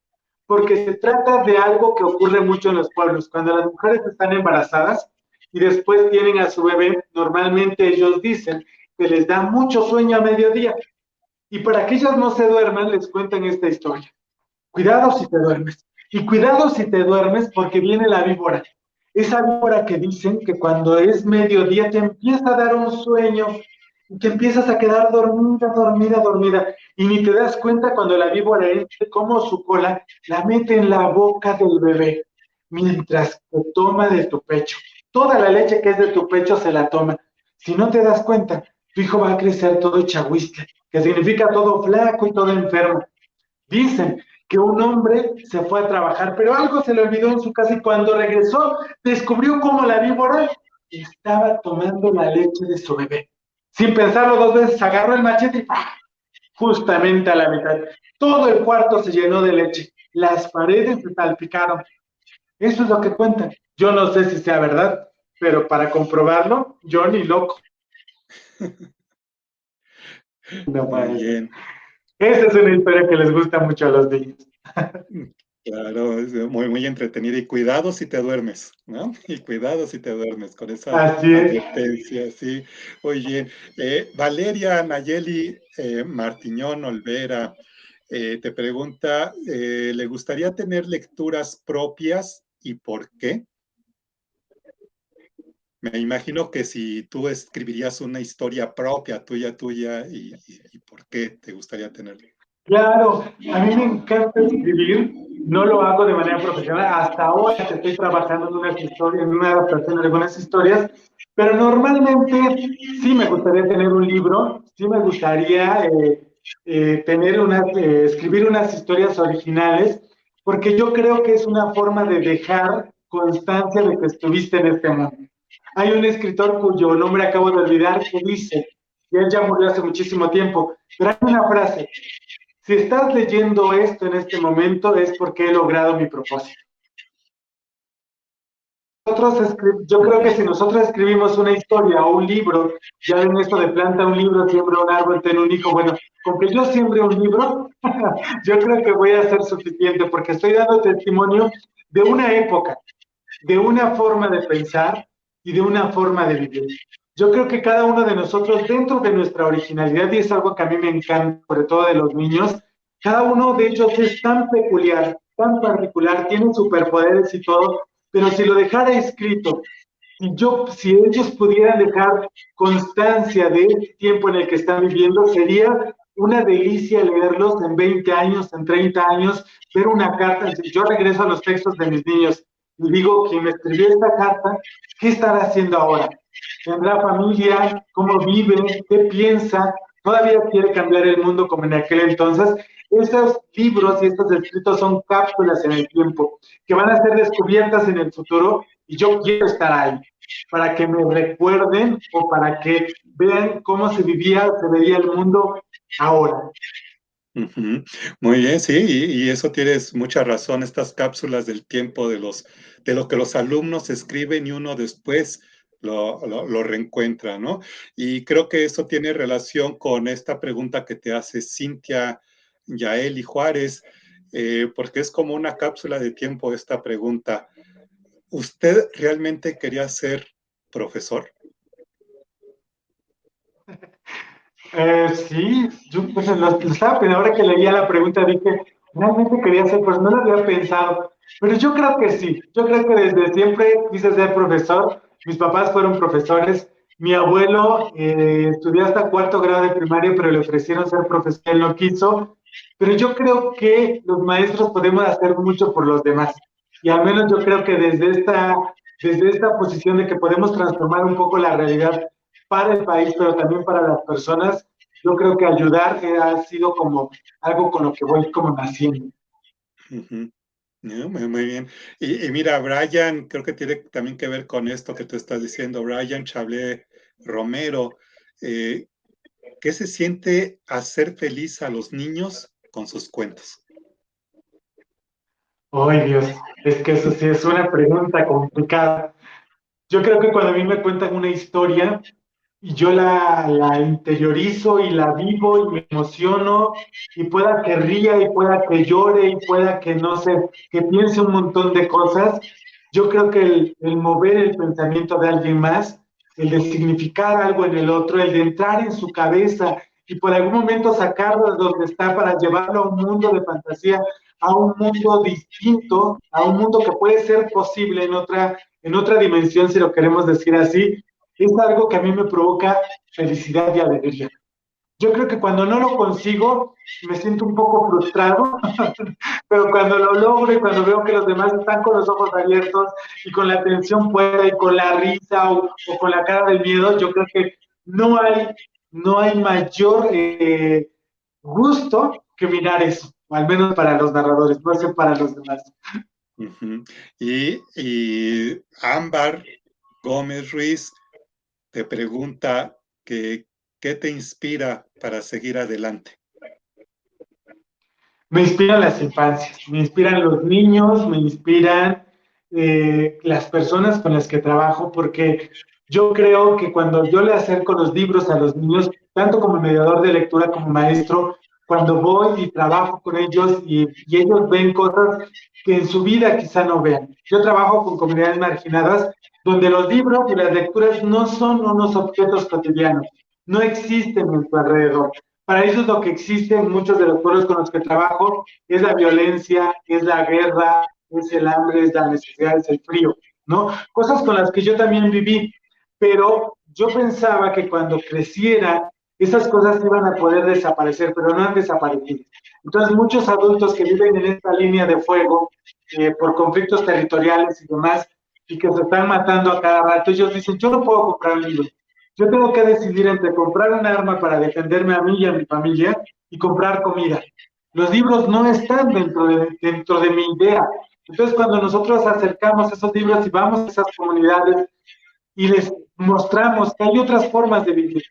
porque se trata de algo que ocurre mucho en los pueblos. Cuando las mujeres están embarazadas y después tienen a su bebé, normalmente ellos dicen que les da mucho sueño a mediodía. Y para que ellas no se duerman, les cuentan esta historia. Cuidado si te duermes. Y cuidado si te duermes porque viene la víbora. Esa víbora que dicen que cuando es mediodía te empieza a dar un sueño y que empiezas a quedar dormida, dormida, dormida. Y ni te das cuenta cuando la víbora entra como su cola la mete en la boca del bebé mientras te toma de tu pecho. Toda la leche que es de tu pecho se la toma. Si no te das cuenta, tu hijo va a crecer todo chahuisca, que significa todo flaco y todo enfermo. Dicen que un hombre se fue a trabajar, pero algo se le olvidó en su casa y cuando regresó descubrió cómo la víbora estaba tomando la leche de su bebé. Sin pensarlo dos veces, agarró el machete y ¡pah! Justamente a la mitad. Todo el cuarto se llenó de leche. Las paredes se salpicaron. Eso es lo que cuentan. Yo no sé si sea verdad, pero para comprobarlo, yo ni loco. No, Muy bien. esa es una historia que les gusta mucho a los niños. Claro, es muy, muy entretenido. Y cuidado si te duermes, ¿no? Y cuidado si te duermes con esa Así es. advertencia, sí. Muy bien. Valeria Nayeli Martiñón Olvera te pregunta, ¿le gustaría tener lecturas propias y por qué? Me imagino que si tú escribirías una historia propia, tuya, y por qué te gustaría tenerla. Claro, a mí me encanta escribir, no lo hago de manera profesional, hasta ahora estoy trabajando en unas historias, en una adaptación de algunas historias, pero normalmente sí me gustaría tener un libro, sí me gustaría escribir unas historias originales, porque yo creo que es una forma de dejar constancia de que estuviste en este mundo. Hay un escritor cuyo nombre acabo de olvidar que dice, y él ya murió hace muchísimo tiempo, pero hay una frase: si estás leyendo esto en este momento es porque he logrado mi propósito. Yo creo que si nosotros escribimos una historia o un libro, ya ven esto de planta un libro, siembra un árbol, ten un hijo, bueno, con que yo siembre un libro, yo creo que voy a ser suficiente porque estoy dando testimonio de una época, de una forma de pensar y de una forma de vivir. Yo creo que cada uno de nosotros, dentro de nuestra originalidad, y es algo que a mí me encanta, sobre todo de los niños, cada uno de ellos es tan peculiar, tan particular, tiene superpoderes y todo, pero si lo dejara escrito, si ellos pudieran dejar constancia de este tiempo en el que están viviendo, sería una delicia leerlos en 20 años, en 30 años, ver una carta. Yo regreso a los textos de mis niños y digo, quien me escribió esta carta, ¿qué estará haciendo ahora? ¿Tendrá familia? ¿Cómo vive? ¿Qué piensa? ¿Todavía quiere cambiar el mundo como en aquel entonces? Esos libros y estos escritos son cápsulas en el tiempo que van a ser descubiertas en el futuro y yo quiero estar ahí para que me recuerden o para que vean cómo se veía el mundo ahora. Ujú. Muy bien, sí, y eso tienes mucha razón, estas cápsulas del tiempo de lo que los alumnos escriben y uno después lo reencuentra, ¿no? Y creo que eso tiene relación con esta pregunta que te hace Cintia Yaeli Juárez, porque es como una cápsula de tiempo esta pregunta. ¿Usted realmente quería ser profesor? Sí, yo pues, lo estaba pensando, ahora que leía la pregunta dije, realmente quería ser, pues no lo había pensado, pero yo creo que sí, yo creo que desde siempre quise ser profesor, mis papás fueron profesores, mi abuelo estudió hasta cuarto grado de primaria, pero le ofrecieron ser profesor, él no quiso, pero yo creo que los maestros podemos hacer mucho por los demás, y al menos yo creo que desde esta posición de que podemos transformar un poco la realidad para el país, pero también para las personas. Yo creo que ayudar ha sido como algo con lo que voy como naciendo. Ujú. No, muy bien. Y mira, Brian, creo que tiene también que ver con esto que tú estás diciendo, Brian Chablé Romero. eh, ¿Qué se siente hacer feliz a los niños con sus cuentos? Ay, Dios, es que eso sí es una pregunta complicada. Yo creo que cuando a mí me cuentan una historia y yo la interiorizo y la vivo y me emociono y pueda que ría y pueda que llore y pueda que no sé, que piense un montón de cosas, yo creo que el mover el pensamiento de alguien más, el de significar algo en el otro, el de entrar en su cabeza y por algún momento sacarlo de donde está para llevarlo a un mundo de fantasía, a un mundo distinto, a un mundo que puede ser posible en otra dimensión, si lo queremos decir así, es algo que a mí me provoca felicidad y alegría. Yo creo que cuando no lo consigo, me siento un poco frustrado, pero cuando lo logro y cuando veo que los demás están con los ojos abiertos y con la atención puesta y con la risa o con la cara de miedo, yo creo que no hay, no hay mayor gusto que mirar eso, o al menos para los narradores, no sé para los demás. Ujú. Y Ámbar Gómez Ruiz te pregunta que, ¿qué te inspira para seguir adelante? Me inspiran las infancias, me inspiran los niños, me inspiran las personas con las que trabajo, porque yo creo que cuando yo le acerco los libros a los niños, tanto como mediador de lectura como maestro, cuando voy y trabajo con ellos y ellos ven cosas que en su vida quizá no vean. Yo trabajo con comunidades marginadas donde los libros y las lecturas no son unos objetos cotidianos, no existen en su alrededor. Para eso es lo que existe en muchos de los pueblos con los que trabajo, es la violencia, es la guerra, es el hambre, es la necesidad, es el frío, ¿no? Cosas con las que yo también viví, pero yo pensaba que cuando creciera, esas cosas iban a poder desaparecer, pero no han desaparecido. Entonces, muchos adultos que viven en esta línea de fuego por conflictos territoriales y demás, y que se están matando a cada rato, ellos dicen, yo no puedo comprar un libro, yo tengo que decidir entre comprar un arma para defenderme a mí y a mi familia y comprar comida. Los libros no están dentro de mi idea. Entonces, cuando nosotros acercamos esos libros y vamos a esas comunidades y les mostramos que hay otras formas de vivir,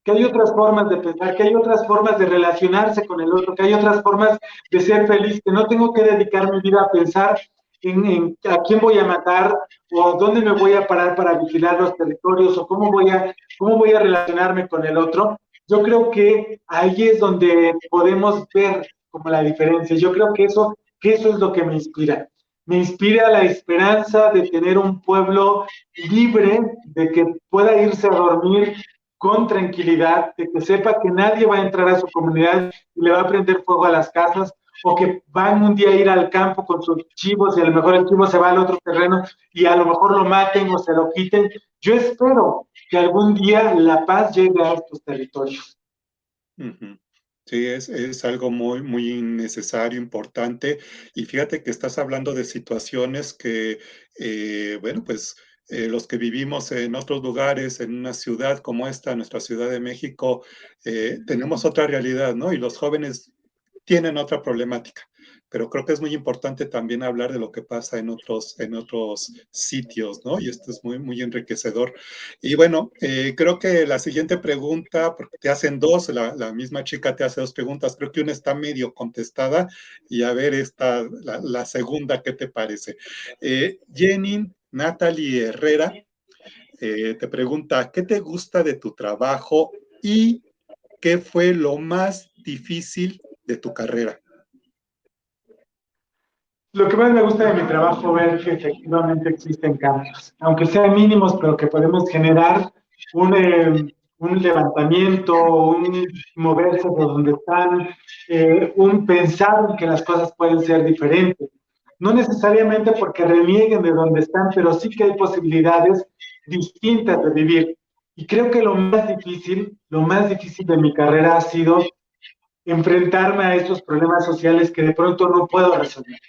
que hay otras formas de pensar, que hay otras formas de relacionarse con el otro, que hay otras formas de ser feliz, que no tengo que dedicar mi vida a pensar en a quién voy a matar o dónde me voy a parar para vigilar los territorios o cómo voy a relacionarme con el otro. Yo creo que ahí es donde podemos ver como la diferencia. Yo creo que eso es lo que me inspira la esperanza de tener un pueblo libre, de que pueda irse a dormir con tranquilidad, de que sepa que nadie va a entrar a su comunidad y le va a prender fuego a las casas, o que van un día a ir al campo con sus chivos y a lo mejor el chivo se va al otro terreno y a lo mejor lo maten o se lo quiten. Yo espero que algún día la paz llegue a estos territorios. Ujú. Sí, es algo muy necesario, importante. Y fíjate que estás hablando de situaciones que, bueno, pues los que vivimos en otros lugares, en una ciudad como esta, nuestra Ciudad de México, tenemos otra realidad, ¿no? Y los jóvenes tienen otra problemática. pero creo que es muy importante también hablar de lo que pasa en otros sitios, ¿no? Y esto es muy, muy enriquecedor. Y bueno, creo que la siguiente pregunta, porque te hacen dos, la misma chica te hace dos preguntas, creo que una está medio contestada, y a ver la segunda, ¿qué te parece? Jenny Natalie Herrera te pregunta, ¿qué te gusta de tu trabajo y qué fue lo más difícil de tu carrera? Lo que más me gusta de mi trabajo es ver que efectivamente existen cambios, aunque sean mínimos, pero que podemos generar un levantamiento, un moverse de donde están, un pensar que las cosas pueden ser diferentes. No necesariamente porque renieguen de donde están, pero sí que hay posibilidades distintas de vivir. Y creo que lo más difícil de mi carrera ha sido enfrentarme a estos problemas sociales que de pronto no puedo resolver.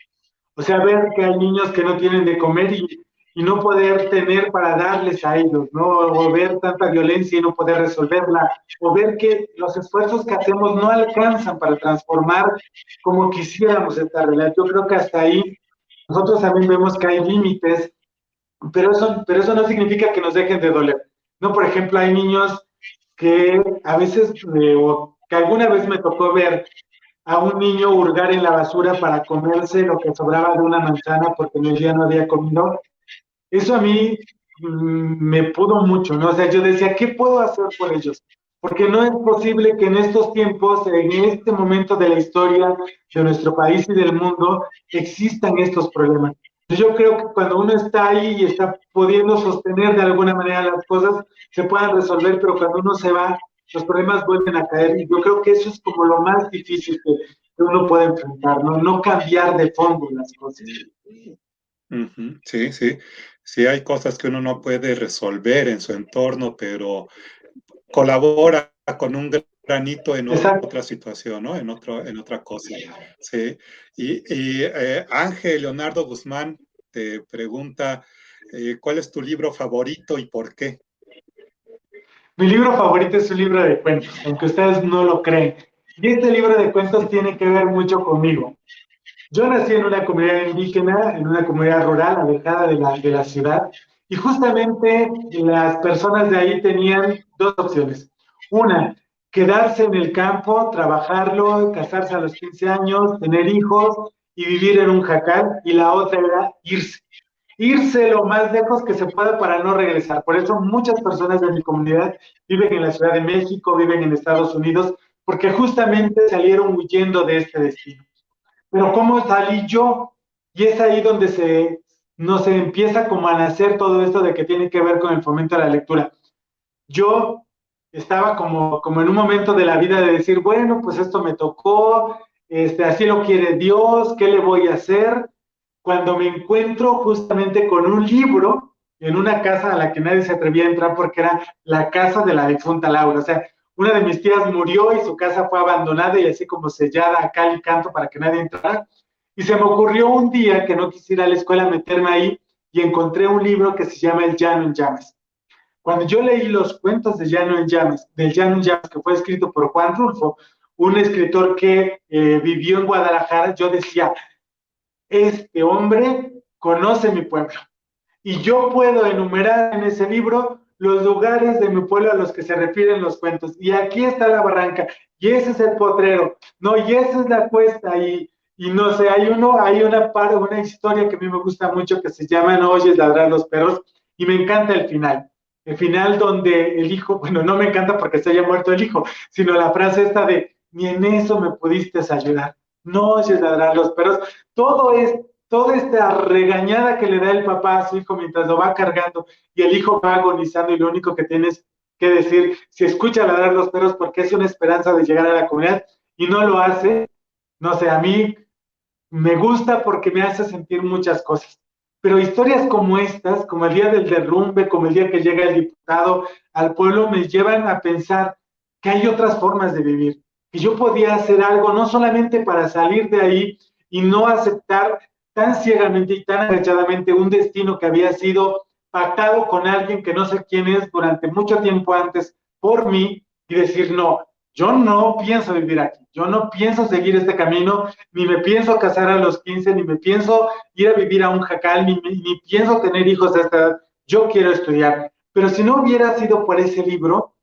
O sea, ver que hay niños que no tienen de comer y no poder tener para darles a ellos, ¿no? O ver tanta violencia y no poder resolverla, o ver que los esfuerzos que hacemos no alcanzan para transformar como quisiéramos esta realidad. Yo creo que hasta ahí nosotros también vemos que hay límites, pero eso no significa que nos dejen de doler. No, por ejemplo, hay niños que a veces, o que alguna vez me tocó ver a un niño hurgar en la basura para comerse lo que sobraba de una manzana porque en el día no había comido. Eso a mí me pudo mucho, ¿no? O sea, yo decía, ¿qué puedo hacer por ellos? Porque no es posible que en estos tiempos, en este momento de la historia de nuestro país y del mundo, existan estos problemas. Yo creo que cuando uno está ahí y está pudiendo sostener de alguna manera las cosas, se puedan resolver, pero cuando uno se va, los problemas vuelven a caer. Y yo creo que eso es como lo más difícil que uno puede enfrentar, ¿no? No cambiar de fondo las cosas. Sí, sí. Sí, hay cosas que uno no puede resolver en su entorno, pero colabora con un granito en Exacto. otra situación, ¿no? En otra cosa. Sí. Y Ángel Leonardo Guzmán te pregunta, ¿cuál es tu libro favorito y por qué? Mi libro favorito es un libro de cuentos, aunque ustedes no lo creen. Y este libro de cuentos tiene que ver mucho conmigo. Yo nací en una comunidad indígena, en una comunidad rural, alejada de la ciudad, y justamente las personas de ahí tenían dos opciones. Una, quedarse en el campo, trabajarlo, casarse a los 15 años, tener hijos y vivir en un jacal, y la otra era irse lo más lejos que se pueda para no regresar. Por eso muchas personas de mi comunidad viven en la Ciudad de México, viven en Estados Unidos, porque justamente salieron huyendo de este destino. Pero ¿cómo salí yo? Y es ahí donde no se empieza como a nacer todo esto de que tiene que ver con el fomento a la lectura. Yo estaba como en un momento de la vida de decir, bueno, pues esto me tocó, así lo quiere Dios, ¿qué le voy a hacer? Cuando me encuentro justamente con un libro en una casa a la que nadie se atrevía a entrar porque era la casa de la difunta Laura. O sea, una de mis tías murió y su casa fue abandonada y así como sellada a cal y canto para que nadie entrara. Y se me ocurrió un día que no quisiera ir a la escuela meterme ahí y encontré un libro que se llama El Llano en Llamas. Cuando yo leí los cuentos de Llano en Llamas, del Llano en Llamas, que fue escrito por Juan Rulfo, un escritor que vivió en Guadalajara, yo decía, este hombre conoce mi pueblo. Y yo puedo enumerar en ese libro los lugares de mi pueblo a los que se refieren los cuentos. Y aquí está la barranca, y ese es el potrero, no, y esa es la cuesta, y no sé, hay una historia que a mí me gusta mucho que se llama No oyes ladrar los perros, y me encanta el final donde el hijo, bueno, no me encanta porque se haya muerto el hijo, sino la frase esta de, ni en eso me pudiste ayudar, no oyes ladrar los perros, toda esta regañada que le da el papá a su hijo mientras lo va cargando y el hijo va agonizando y lo único que tienes que decir, si escucha ladrar los perros porque es una esperanza de llegar a la comunidad y no lo hace, no sé, a mí me gusta porque me hace sentir muchas cosas. Pero historias como estas, como el día del derrumbe, como el día que llega el diputado al pueblo, me llevan a pensar que hay otras formas de vivir, que yo podía hacer algo no solamente para salir de ahí y no aceptar tan ciegamente y tan agachadamente un destino que había sido pactado con alguien que no sé quién es durante mucho tiempo antes por mí y decir no, yo no pienso vivir aquí, yo no pienso seguir este camino, ni me pienso casar a los 15, ni me pienso ir a vivir a un jacal, ni pienso tener hijos a esta edad, yo quiero estudiar. Pero si no hubiera sido por ese libro,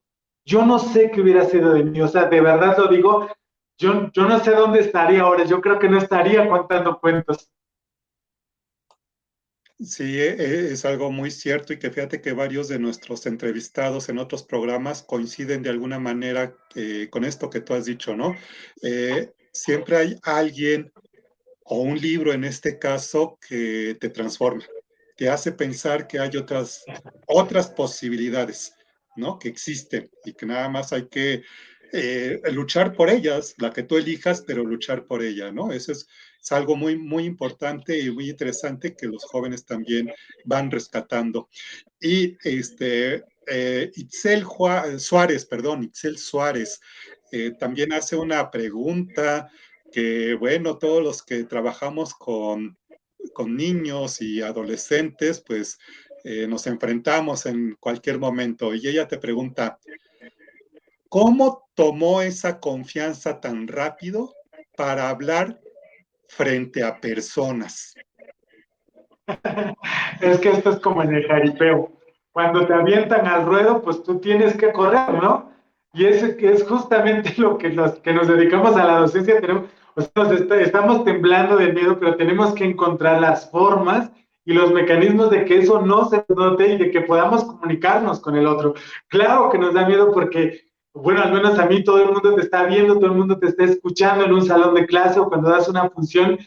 yo no sé qué hubiera sido de mí, o sea, de verdad lo digo, yo no sé dónde estaría ahora, yo creo que no estaría contando cuentos. Sí, es algo muy cierto y que fíjate que varios de nuestros entrevistados en otros programas coinciden de alguna manera con esto que tú has dicho, ¿no? Siempre hay alguien o un libro en este caso que te transforma, te hace pensar que hay otras posibilidades, ¿no? Que existen y que nada más hay que luchar por ellas, la que tú elijas, pero luchar por ella, ¿no? Eso es algo muy, muy importante y muy interesante que los jóvenes también van rescatando. Y Suárez, perdón, Itzel Suárez, también hace una pregunta que, bueno, todos los que trabajamos con niños y adolescentes, pues nos enfrentamos en cualquier momento. Y ella te pregunta, ¿cómo tomó esa confianza tan rápido para hablar frente a personas? Es que esto es como en el jaripeo. Cuando te avientan al ruedo, pues tú tienes que correr, ¿no? Y es justamente lo que los que nos dedicamos a la docencia tenemos, o sea, estamos temblando de miedo, pero tenemos que encontrar las formas y los mecanismos de que eso no se note y de que podamos comunicarnos con el otro. Claro que nos da miedo porque, bueno, al menos a mí todo el mundo te está viendo, todo el mundo te está escuchando en un salón de clase o cuando das una función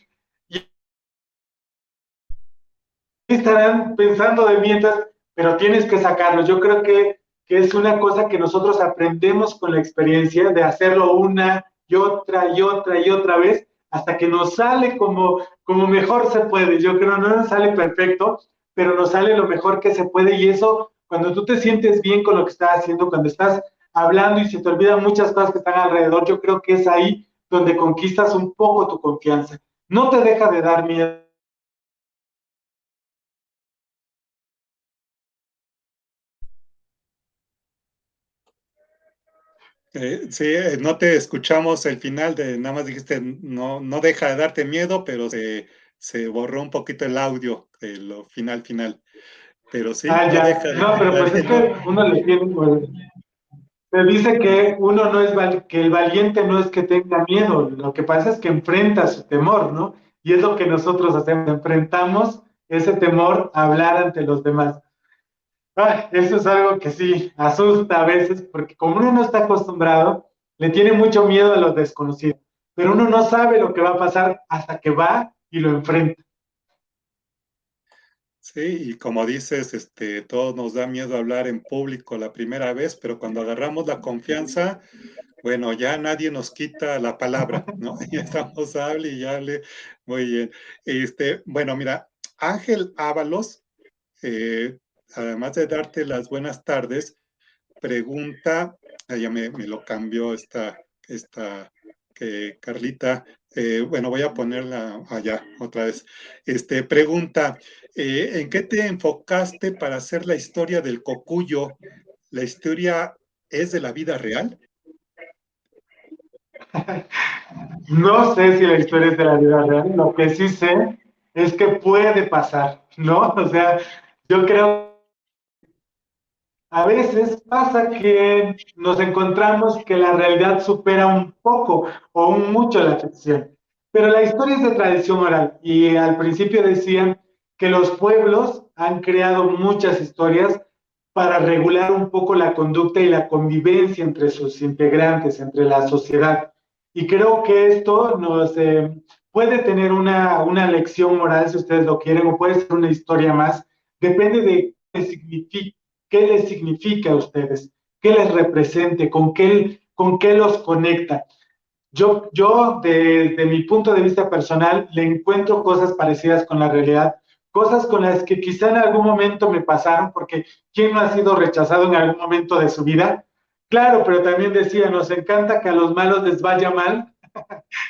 estarán pensando de mientras, pero tienes que sacarlo. Yo creo que es una cosa que nosotros aprendemos con la experiencia de hacerlo una y otra y otra y otra vez hasta que nos sale como mejor se puede. Yo creo no nos sale perfecto, pero nos sale lo mejor que se puede y eso, cuando tú te sientes bien con lo que estás haciendo, cuando estás hablando y se te olvidan muchas cosas que están alrededor, yo creo que es ahí donde conquistas un poco tu confianza. No te deja de dar miedo. Sí, no te escuchamos el final de, nada más dijiste, no, no deja de darte miedo, pero se borró un poquito el audio de lo final. Pero sí, Ah, no ya. deja de No, pero dar pues es miedo. que uno le tiene, pues, se dice que uno no es, que el valiente no es que tenga miedo, lo que pasa es que enfrenta su temor, ¿no? Y es lo que nosotros hacemos, enfrentamos ese temor a hablar ante los demás. Ay, eso es algo que sí asusta a veces, porque como uno no está acostumbrado, le tiene mucho miedo a lo desconocido, pero uno no sabe lo que va a pasar hasta que va y lo enfrenta. Sí, y como dices, todos nos da miedo hablar en público la primera vez, pero cuando agarramos la confianza, bueno, ya nadie nos quita la palabra, ¿no? Ya estamos hable y hable. Muy bien. Bueno, mira, Ángel Ábalos, eh, además de darte las buenas tardes, pregunta, ya me lo cambió esta Carlita, bueno, voy a ponerla allá otra vez. Pregunta, ¿en qué te enfocaste para hacer la historia del cocuyo? ¿La historia es de la vida real? No sé si la historia es de la vida real, lo que sí sé es que puede pasar, ¿no? O sea, yo creo a veces pasa que nos encontramos que la realidad supera un poco o un mucho la ficción, pero la historia es de tradición oral y al principio decían que los pueblos han creado muchas historias para regular un poco la conducta y la convivencia entre sus integrantes, entre la sociedad. Y creo que esto nos puede tener una lección moral, si ustedes lo quieren, o puede ser una historia más. Depende de qué significa, qué les significa a ustedes, qué les represente, con qué los conecta. Yo de mi punto de vista personal, le encuentro cosas parecidas con la realidad, cosas con las que quizá en algún momento me pasaron, porque ¿quién no ha sido rechazado en algún momento de su vida? Claro, pero también decía, nos encanta que a los malos les vaya mal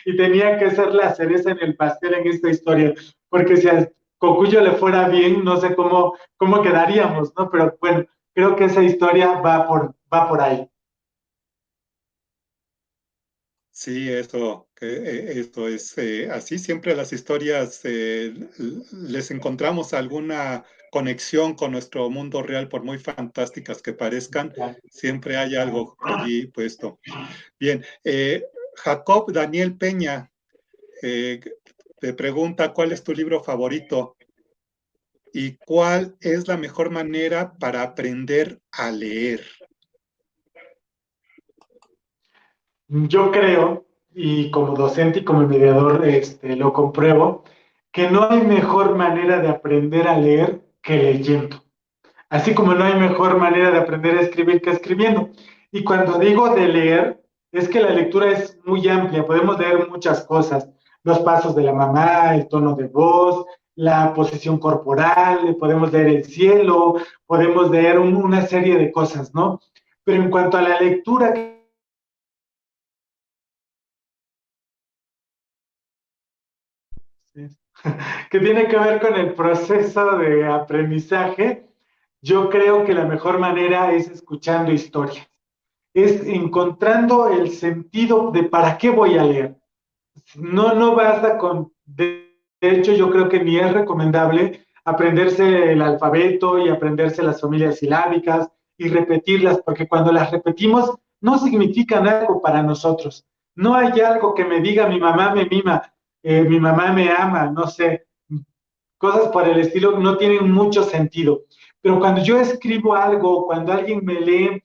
y tenía que ser la cereza en el pastel en esta historia, porque si a Cocuyo le fuera bien, no sé cómo quedaríamos, ¿no? Pero bueno, creo que esa historia va por ahí. Sí, eso es así. Siempre las historias les encontramos alguna conexión con nuestro mundo real, por muy fantásticas que parezcan, siempre hay algo allí puesto. Bien, Jacob Daniel Peña eh, te pregunta, ¿cuál es tu libro favorito? ¿Y cuál es la mejor manera para aprender a leer? Yo creo, y como docente y como mediador lo compruebo, que no hay mejor manera de aprender a leer que leyendo. Así como no hay mejor manera de aprender a escribir que escribiendo. Y cuando digo de leer, es que la lectura es muy amplia, podemos leer muchas cosas, los pasos de la mamá, el tono de voz, la posición corporal, podemos leer el cielo, podemos leer una serie de cosas, ¿no? Pero en cuanto a la lectura, que tiene que ver con el proceso de aprendizaje, yo creo que la mejor manera es escuchando historias, es encontrando el sentido de para qué voy a leer. No basta con, de hecho yo creo que ni es recomendable aprenderse el alfabeto y aprenderse las familias silábicas y repetirlas, porque cuando las repetimos no significan algo para nosotros. No hay algo que me diga mi mamá me mima, mi mamá me ama, no sé, cosas por el estilo no tienen mucho sentido. Pero cuando yo escribo algo, cuando alguien me lee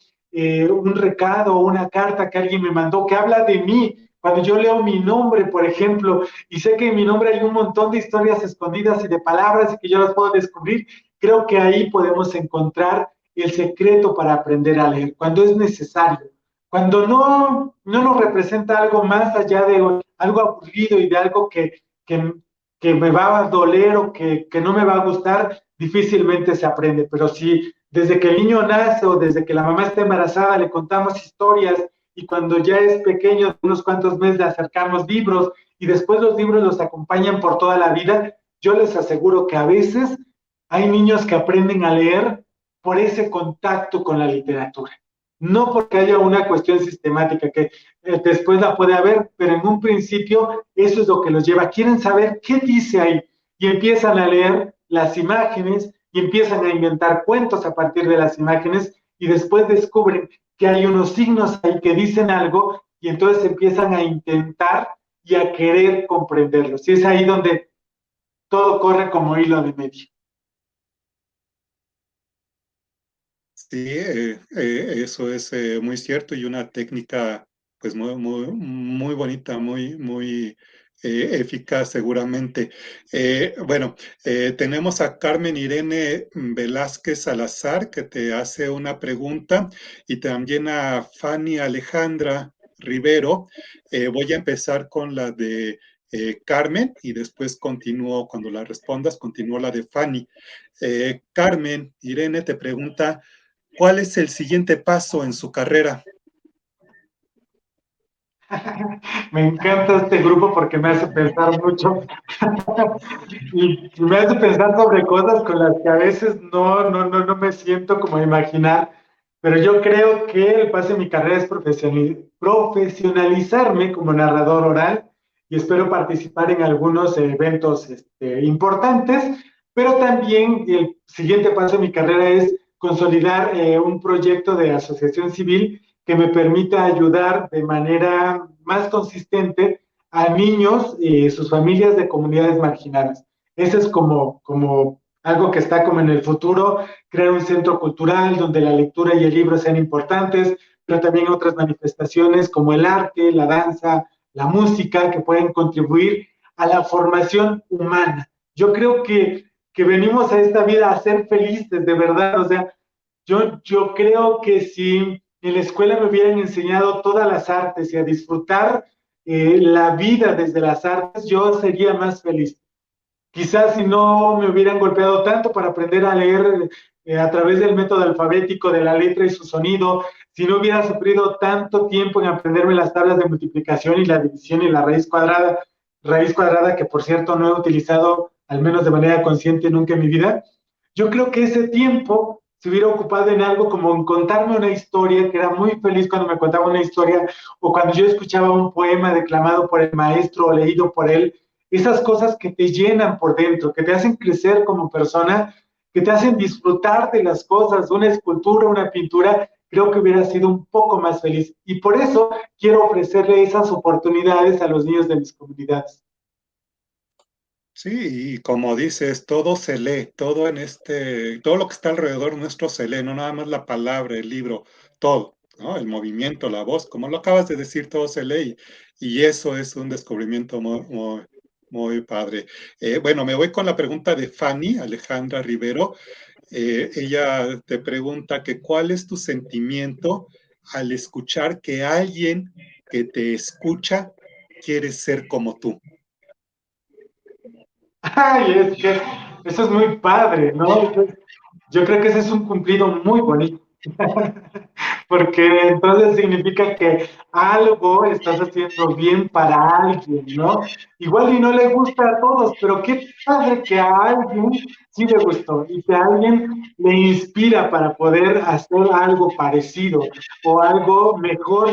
un recado o una carta que alguien me mandó que habla de mí, cuando yo leo mi nombre, por ejemplo, y sé que en mi nombre hay un montón de historias escondidas y de palabras y que yo las puedo descubrir, creo que ahí podemos encontrar el secreto para aprender a leer, cuando es necesario. Cuando no nos representa algo más allá de algo aburrido y de algo que me va a doler o que no me va a gustar, difícilmente se aprende. Pero si desde que el niño nace o desde que la mamá está embarazada le contamos historias y cuando ya es pequeño, unos cuantos meses le acercamos libros y después los libros los acompañan por toda la vida, yo les aseguro que a veces hay niños que aprenden a leer por ese contacto con la literatura. No porque haya una cuestión sistemática que después la puede haber, pero en un principio eso es lo que los lleva. Quieren saber qué dice ahí y empiezan a leer las imágenes y empiezan a inventar cuentos a partir de las imágenes y después descubren que hay unos signos ahí que dicen algo y entonces empiezan a intentar y a querer comprenderlos. Y es ahí donde todo corre como hilo de medio. Sí, eso es muy cierto y una técnica pues muy bonita, muy eficaz seguramente. Bueno, tenemos a Carmen Irene Velázquez Salazar que te hace una pregunta y también a Fanny Alejandra Rivero. Voy a empezar con la de Carmen y después continúo, cuando la respondas, continúo la de Fanny. Carmen Irene te pregunta, ¿cuál es el siguiente paso en su carrera? Me encanta este grupo porque me hace pensar mucho y me hace pensar sobre cosas con las que a veces no me siento como a imaginar, pero yo creo que el paso de mi carrera es profesionalizarme como narrador oral y espero participar en algunos eventos importantes, pero también el siguiente paso de mi carrera es consolidar un proyecto de asociación civil que me permita ayudar de manera más consistente a niños y sus familias de comunidades marginadas. Eso es como algo que está como en el futuro, crear un centro cultural donde la lectura y el libro sean importantes, pero también otras manifestaciones como el arte, la danza, la música, que pueden contribuir a la formación humana. Yo creo que venimos a esta vida a ser felices, de verdad. O sea, yo creo que si en la escuela me hubieran enseñado todas las artes y a disfrutar la vida desde las artes, yo sería más feliz. Quizás si no me hubieran golpeado tanto para aprender a leer a través del método alfabético de la letra y su sonido, si no hubiera sufrido tanto tiempo en aprenderme las tablas de multiplicación y la división y la raíz cuadrada que por cierto no he utilizado al menos de manera consciente nunca en mi vida, yo creo que ese tiempo se hubiera ocupado en algo como en contarme una historia, que era muy feliz cuando me contaba una historia, o cuando yo escuchaba un poema declamado por el maestro o leído por él, esas cosas que te llenan por dentro, que te hacen crecer como persona, que te hacen disfrutar de las cosas, una escultura, una pintura, creo que hubiera sido un poco más feliz. Y por eso quiero ofrecerle esas oportunidades a los niños de mis comunidades. Sí, y como dices, todo se lee, todo todo lo que está alrededor nuestro se lee, no nada más la palabra, el libro, todo, ¿no? El movimiento, la voz, como lo acabas de decir, todo se lee, y eso es un descubrimiento muy padre. Bueno, me voy con la pregunta de Fanny Alejandra Rivero. Ella te pregunta que ¿cuál es tu sentimiento al escuchar que alguien que te escucha quiere ser como tú? Ay, es que eso es muy padre, ¿no? Yo creo que ese es un cumplido muy bonito, porque entonces significa que algo estás haciendo bien para alguien, ¿no? Igual y no le gusta a todos, pero qué padre que a alguien sí le gustó y que a alguien le inspira para poder hacer algo parecido o algo mejor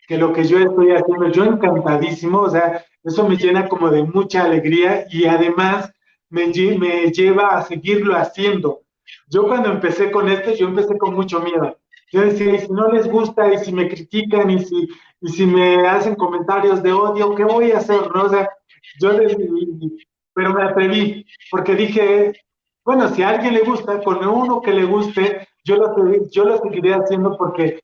que lo que yo estoy haciendo. Yo encantadísimo, o sea, eso me llena como de mucha alegría y además me lleva a seguirlo haciendo. Yo cuando empecé con esto, yo empecé con mucho miedo. Yo decía, y si no les gusta, y si me critican, y si me hacen comentarios de odio, ¿qué voy a hacer? ¿No? O sea, yo les, pero me atreví, porque dije, bueno, si a alguien le gusta, con uno que le guste, yo lo seguiré haciendo porque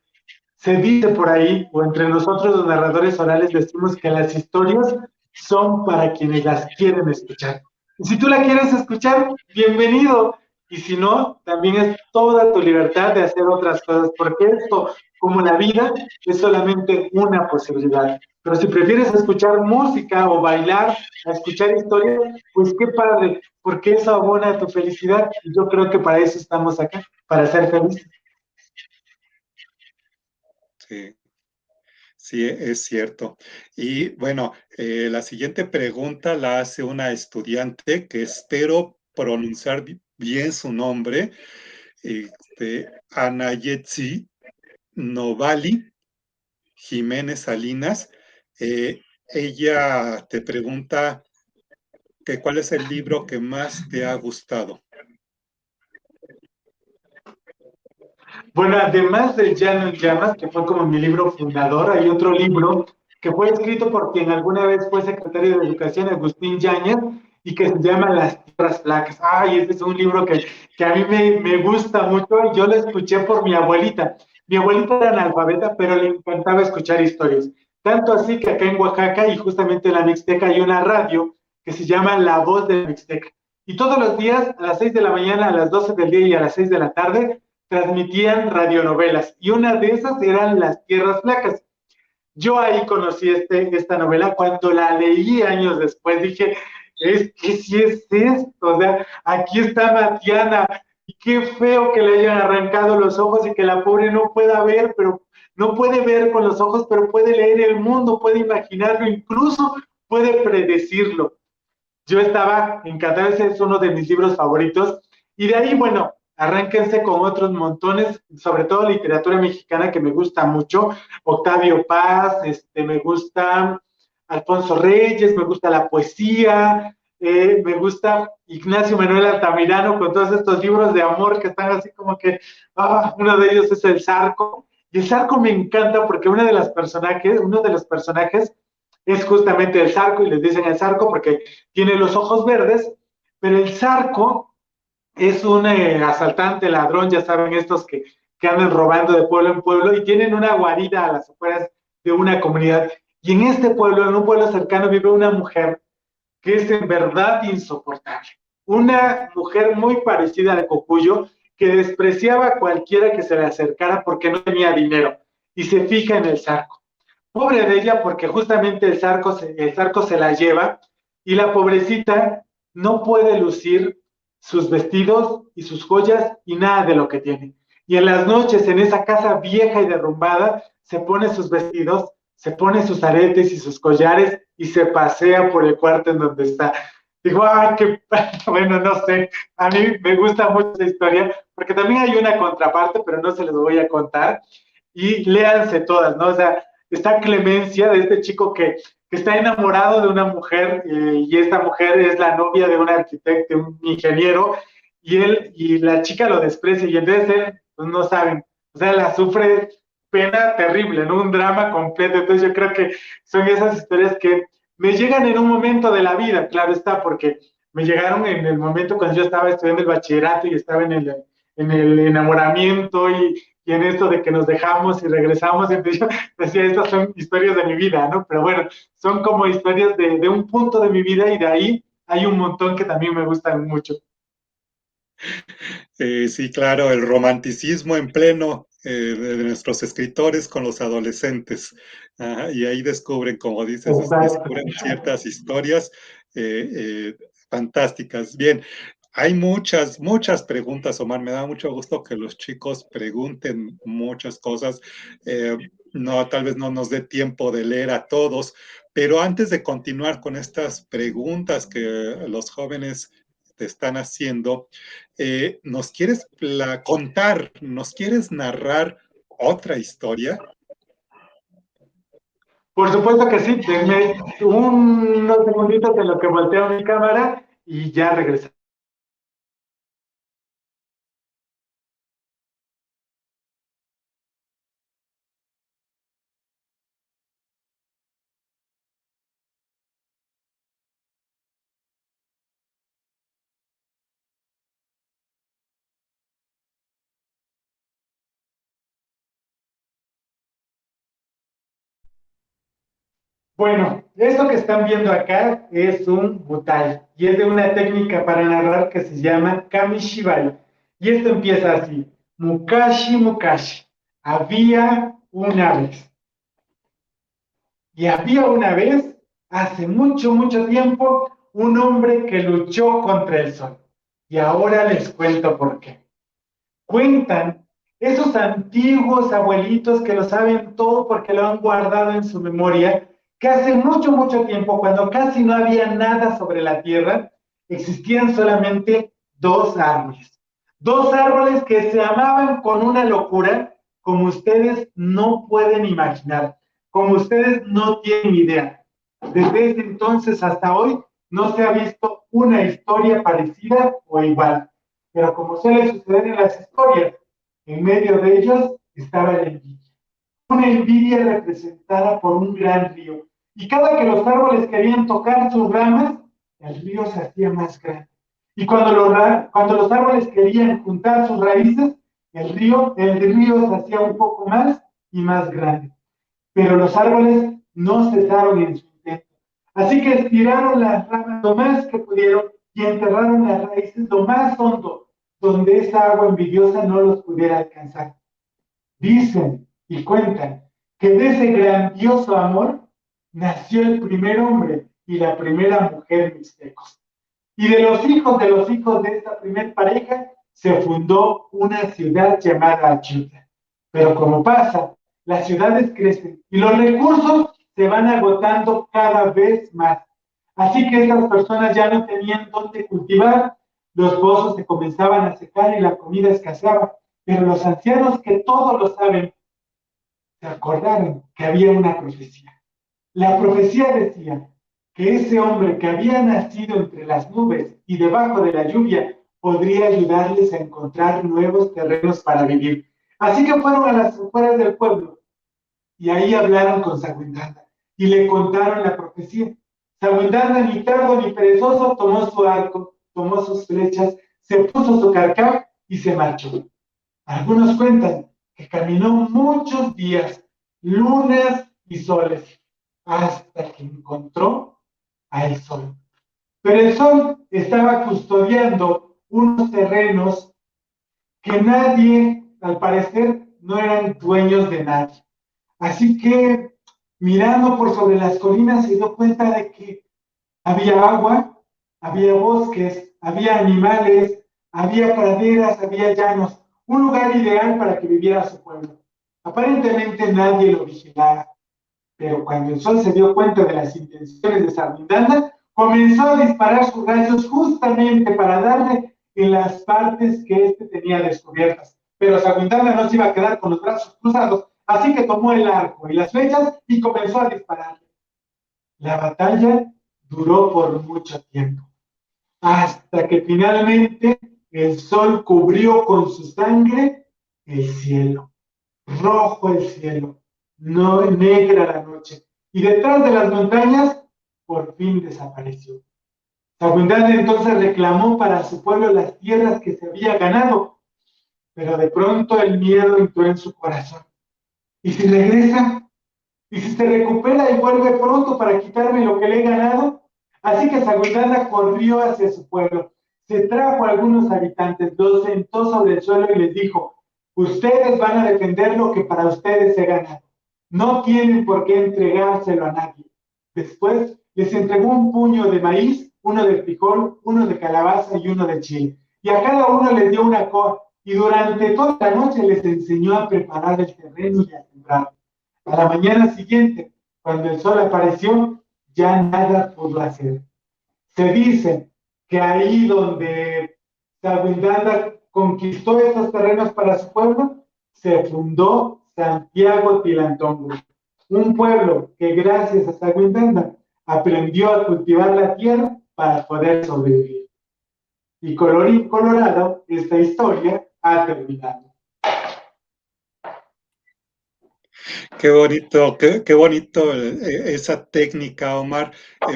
se dice por ahí, o entre nosotros los narradores orales decimos que las historias son para quienes las quieren escuchar. Y si tú la quieres escuchar, bienvenido. Y si no, también es toda tu libertad de hacer otras cosas, porque esto, como la vida, es solamente una posibilidad. Pero si prefieres escuchar música o bailar, a escuchar historias, pues qué padre, porque eso abona tu felicidad. Y yo creo que para eso estamos acá, para ser felices. Sí. Sí, es cierto. Y bueno, la siguiente pregunta la hace una estudiante que espero pronunciar bien su nombre, Anayetsi Novali Jiménez Salinas. Ella te pregunta que cuál es el libro que más te ha gustado. Bueno, además del Llano en Llamas, que fue como mi libro fundador, hay otro libro que fue escrito por quien alguna vez fue secretario de Educación, Agustín Yáñez, y que se llama Las Tierras Flacas. Ay, ese es un libro que a mí me gusta mucho y yo lo escuché por mi abuelita. Mi abuelita era analfabeta, pero le encantaba escuchar historias. Tanto así que acá en Oaxaca y justamente en la Mixteca hay una radio que se llama La Voz de la Mixteca. Y todos los días, a las 6 de la mañana, a las 12 del día y a las 6 de la tarde, transmitían radionovelas y una de esas eran Las Tierras Flacas. Yo ahí conocí esta novela, cuando la leí años después dije, es que sí es esto, o sea, aquí está Matiana, y qué feo que le hayan arrancado los ojos y que la pobre no pueda ver, pero no puede ver con los ojos, pero puede leer el mundo, puede imaginarlo, incluso puede predecirlo. Yo estaba encantado, ese es uno de mis libros favoritos, y de ahí, bueno, arránquense con otros montones, sobre todo literatura mexicana que me gusta mucho, Octavio Paz, me gusta Alfonso Reyes, me gusta la poesía, me gusta Ignacio Manuel Altamirano con todos estos libros de amor que están así como que, uno de ellos es El Zarco, y El Zarco me encanta porque uno de los personajes es justamente el Zarco, y les dicen el Zarco porque tiene los ojos verdes, pero el Zarco es un asaltante, ladrón, ya saben, estos que andan robando de pueblo en pueblo y tienen una guarida a las afueras de una comunidad. Y en este pueblo, en un pueblo cercano, vive una mujer que es en verdad insoportable. Una mujer muy parecida a la Cocuyo, que despreciaba a cualquiera que se le acercara porque no tenía dinero y se fija en el Zarco. Pobre de ella porque justamente el Zarco se la lleva y la pobrecita no puede lucir sus vestidos y sus joyas y nada de lo que tiene. Y en las noches en esa casa vieja y derrumbada se pone sus vestidos, se pone sus aretes y sus collares y se pasea por el cuarto en donde está. Digo, ah, qué, bueno, no sé, a mí me gusta mucho esa historia, porque también hay una contraparte, pero no se les voy a contar, y léanse todas, ¿no? O sea, está Clemencia, de este chico que está enamorado de una mujer, y esta mujer es la novia de un arquitecto, un ingeniero, y la chica lo desprecia, y entonces él, pues no saben, o sea, la sufre pena terrible, ¿no? Un drama completo, entonces yo creo que son esas historias que me llegan en un momento de la vida, claro está, porque me llegaron en el momento cuando yo estaba estudiando el bachillerato y estaba en el enamoramiento y en esto de que nos dejamos y regresamos, y entonces yo decía, estas son historias de mi vida, ¿no? Pero bueno, son como historias de un punto de mi vida y de ahí hay un montón que también me gustan mucho. Sí, claro, el romanticismo en pleno de nuestros escritores con los adolescentes. Ajá, y ahí descubren, como dices, Exacto. descubren ciertas historias fantásticas. Bien, hay muchas, muchas preguntas, Omar. Me da mucho gusto que los chicos pregunten muchas cosas. No, tal vez no nos dé tiempo de leer a todos, pero antes de continuar con estas preguntas que los jóvenes te están haciendo, ¿nos quieres contar, nos quieres narrar otra historia? Por supuesto que sí, denme unos segunditos en lo que volteo mi cámara y ya regresamos. Bueno, esto que están viendo acá es un butai y es de una técnica para narrar que se llama kamishibai. Y esto empieza así: Mukashi, Mukashi. Había una vez. Y había una vez, hace mucho, mucho tiempo, un hombre que luchó contra el sol. Y ahora les cuento por qué. Cuentan esos antiguos abuelitos que lo saben todo porque lo han guardado en su memoria, que hace mucho, mucho tiempo, cuando casi no había nada sobre la tierra, existían solamente dos árboles. Dos árboles que se amaban con una locura como ustedes no pueden imaginar, como ustedes no tienen idea. Desde ese entonces hasta hoy no se ha visto una historia parecida o igual. Pero como suele suceder en las historias, en medio de ellos estaba la envidia. Una envidia representada por un gran río. Y cada que los árboles querían tocar sus ramas, el río se hacía más grande. Y cuando los árboles querían juntar sus raíces, el río se hacía un poco más y más grande. Pero los árboles no cesaron en su intento. Así que estiraron las ramas lo más que pudieron y enterraron las raíces lo más hondo, donde esa agua envidiosa no los pudiera alcanzar. Dicen y cuentan que de ese grandioso amor nació el primer hombre y la primera mujer mixtecos. Y de los hijos de esta primer pareja, se fundó una ciudad llamada Ayuta. Pero como pasa, las ciudades crecen y los recursos se van agotando cada vez más. Así que estas personas ya no tenían dónde cultivar, los pozos se comenzaban a secar y la comida escaseaba. Pero los ancianos que todo lo saben, se acordaron que había una profecía. La profecía decía que ese hombre que había nacido entre las nubes y debajo de la lluvia podría ayudarles a encontrar nuevos terrenos para vivir. Así que fueron a las afueras del pueblo y ahí hablaron con Saguindanda y le contaron la profecía. Saguindanda, ni tardo ni perezoso, tomó su arco, tomó sus flechas, se puso su carcaj y se marchó. Algunos cuentan que caminó muchos días, lunas y soles, hasta que encontró al sol. Pero el sol estaba custodiando unos terrenos que nadie, al parecer, no eran dueños de nadie. Así que, mirando por sobre las colinas, se dio cuenta de que había agua, había bosques, había animales, había praderas, había llanos, un lugar ideal para que viviera su pueblo. Aparentemente nadie lo vigilaba, pero cuando el sol se dio cuenta de las intenciones de Sarmindana, comenzó a disparar sus rayos justamente para darle en las partes que éste tenía descubiertas. Pero Saguntana no se iba a quedar con los brazos cruzados, así que tomó el arco y las flechas y comenzó a disparar. La batalla duró por mucho tiempo, hasta que finalmente el sol cubrió con su sangre el cielo, rojo el cielo, no negra la noche, y detrás de las montañas por fin desapareció. Saguntana entonces reclamó para su pueblo las tierras que se había ganado, pero de pronto el miedo entró en su corazón. ¿Y si regresa? ¿Y si se recupera y vuelve pronto para quitarme lo que le he ganado? Así que Saguntana corrió hacia su pueblo, se trajo a algunos habitantes, los sentó sobre el suelo y les dijo: ustedes van a defender lo que para ustedes he ganado. No tienen por qué entregárselo a nadie. Después les entregó un puño de maíz, uno de frijol, uno de calabaza y uno de chile. Y a cada uno les dio una coa, y durante toda la noche les enseñó a preparar el terreno y a sembrar. A la mañana siguiente, cuando el sol apareció, ya nada pudo hacer. Se dice que ahí donde Saguntana conquistó esos terrenos para su pueblo, se fundó Santiago Tilantongo, un pueblo que gracias a Saguntana aprendió a cultivar la tierra para poder sobrevivir. Y colorín colorado, esta historia ha terminado. Qué bonito esa técnica, Omar.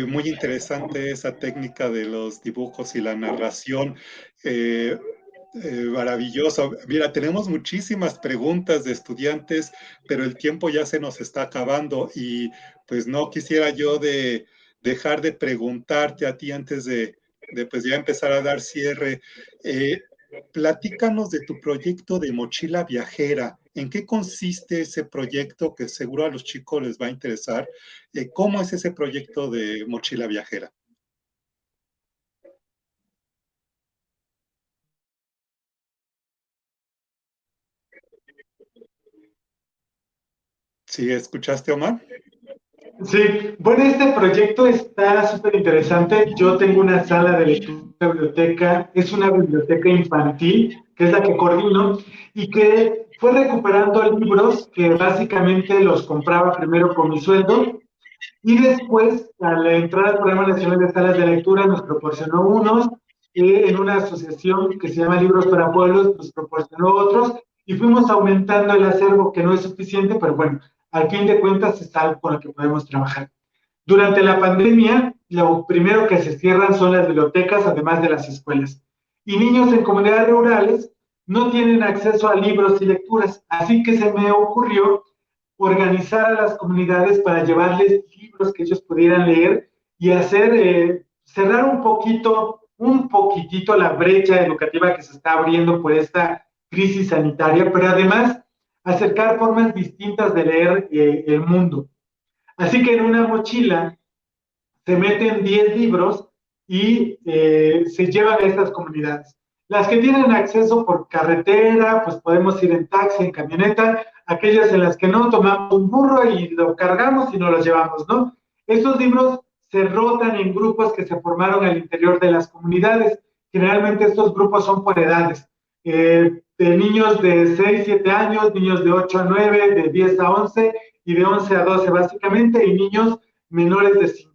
Muy interesante esa técnica de los dibujos y la narración. Maravilloso. Mira, tenemos muchísimas preguntas de estudiantes, pero el tiempo ya se nos está acabando y pues no quisiera yo de dejar de preguntarte a ti antes de pues ya empezar a dar cierre. Platícanos de tu proyecto de mochila viajera. ¿En qué consiste ese proyecto que seguro a los chicos les va a interesar? ¿Cómo es ese proyecto de mochila viajera? ¿Sí escuchaste, Omar? Sí, bueno, este proyecto está súper interesante. Yo tengo una sala de lectura, biblioteca, es una biblioteca infantil, que es la que coordino, y que fue recuperando libros que básicamente los compraba primero con mi sueldo, y después, al entrar al Programa Nacional de Salas de Lectura, nos proporcionó unos, y en una asociación que se llama Libros para Pueblos, nos proporcionó otros, y fuimos aumentando el acervo, que no es suficiente, pero bueno, al fin de cuentas es algo con lo que podemos trabajar. Durante la pandemia, lo primero que se cierran son las bibliotecas, además de las escuelas. Y niños en comunidades rurales no tienen acceso a libros y lecturas, así que se me ocurrió organizar a las comunidades para llevarles libros que ellos pudieran leer y hacer, cerrar un poquitito la brecha educativa que se está abriendo por esta crisis sanitaria, pero además acercar formas distintas de leer el mundo. Así que en una mochila se meten 10 libros y se llevan a estas comunidades. Las que tienen acceso por carretera, pues podemos ir en taxi, en camioneta. Aquellas en las que no, tomamos un burro y lo cargamos y nos los llevamos, ¿no? Estos libros se rotan en grupos que se formaron al interior de las comunidades. Generalmente estos grupos son por edades. De niños de 6, 7 años, niños de 8 a 9, de 10 a 11 y de 11 a 12 básicamente, y niños menores de 5.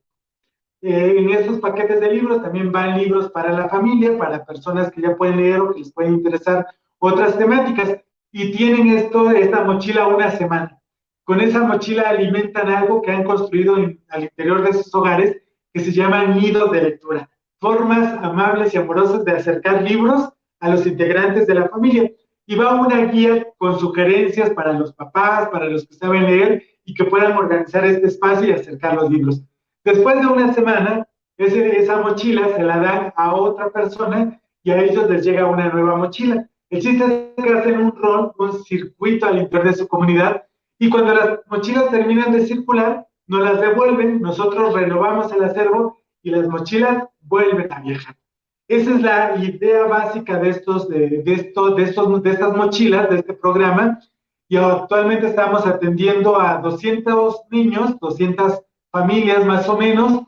En estos paquetes de libros también van libros para la familia, para personas que ya pueden leer o que les pueden interesar otras temáticas. Y tienen esta mochila una semana. Con esa mochila alimentan algo que han construido al interior de sus hogares, que se llama nidos de lectura. Formas amables y amorosas de acercar libros a los integrantes de la familia. Y va una guía con sugerencias para los papás, para los que saben leer y que puedan organizar este espacio y acercar los libros. Después de una semana, esa mochila se la dan a otra persona y a ellos les llega una nueva mochila. El chiste es que hacen un rol, un circuito al interior de su comunidad, y cuando las mochilas terminan de circular, nos las devuelven, nosotros renovamos el acervo y las mochilas vuelven a viajar. Esa es la idea básica de estas mochilas, de este programa, y actualmente estamos atendiendo a 200 niños, 200 familias más o menos,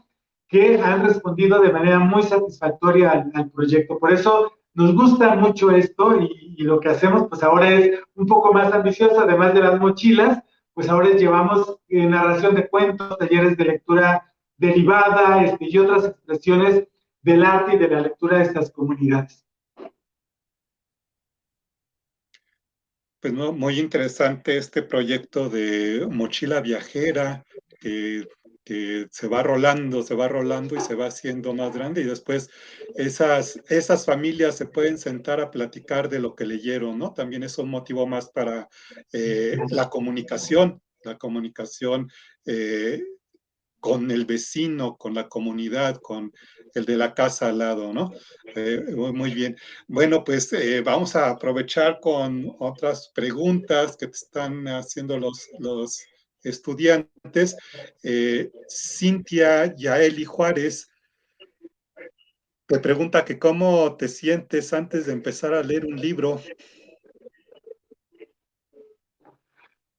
que han respondido de manera muy satisfactoria al proyecto. Por eso nos gusta mucho esto y lo que hacemos pues ahora es un poco más ambicioso, además de las mochilas, pues ahora llevamos narración de cuentos, talleres de lectura derivada y otras expresiones del arte y de la lectura de estas comunidades. Pues no, muy interesante este proyecto de mochila viajera que se va rolando y se va haciendo más grande y después esas familias se pueden sentar a platicar de lo que leyeron, ¿no? También es un motivo más para la comunicación con el vecino, con la comunidad, con el de la casa al lado, ¿no? Muy bien. Bueno, pues vamos a aprovechar con otras preguntas que te están haciendo los estudiantes. Cintia Yaeli Juárez te pregunta que cómo te sientes antes de empezar a leer un libro.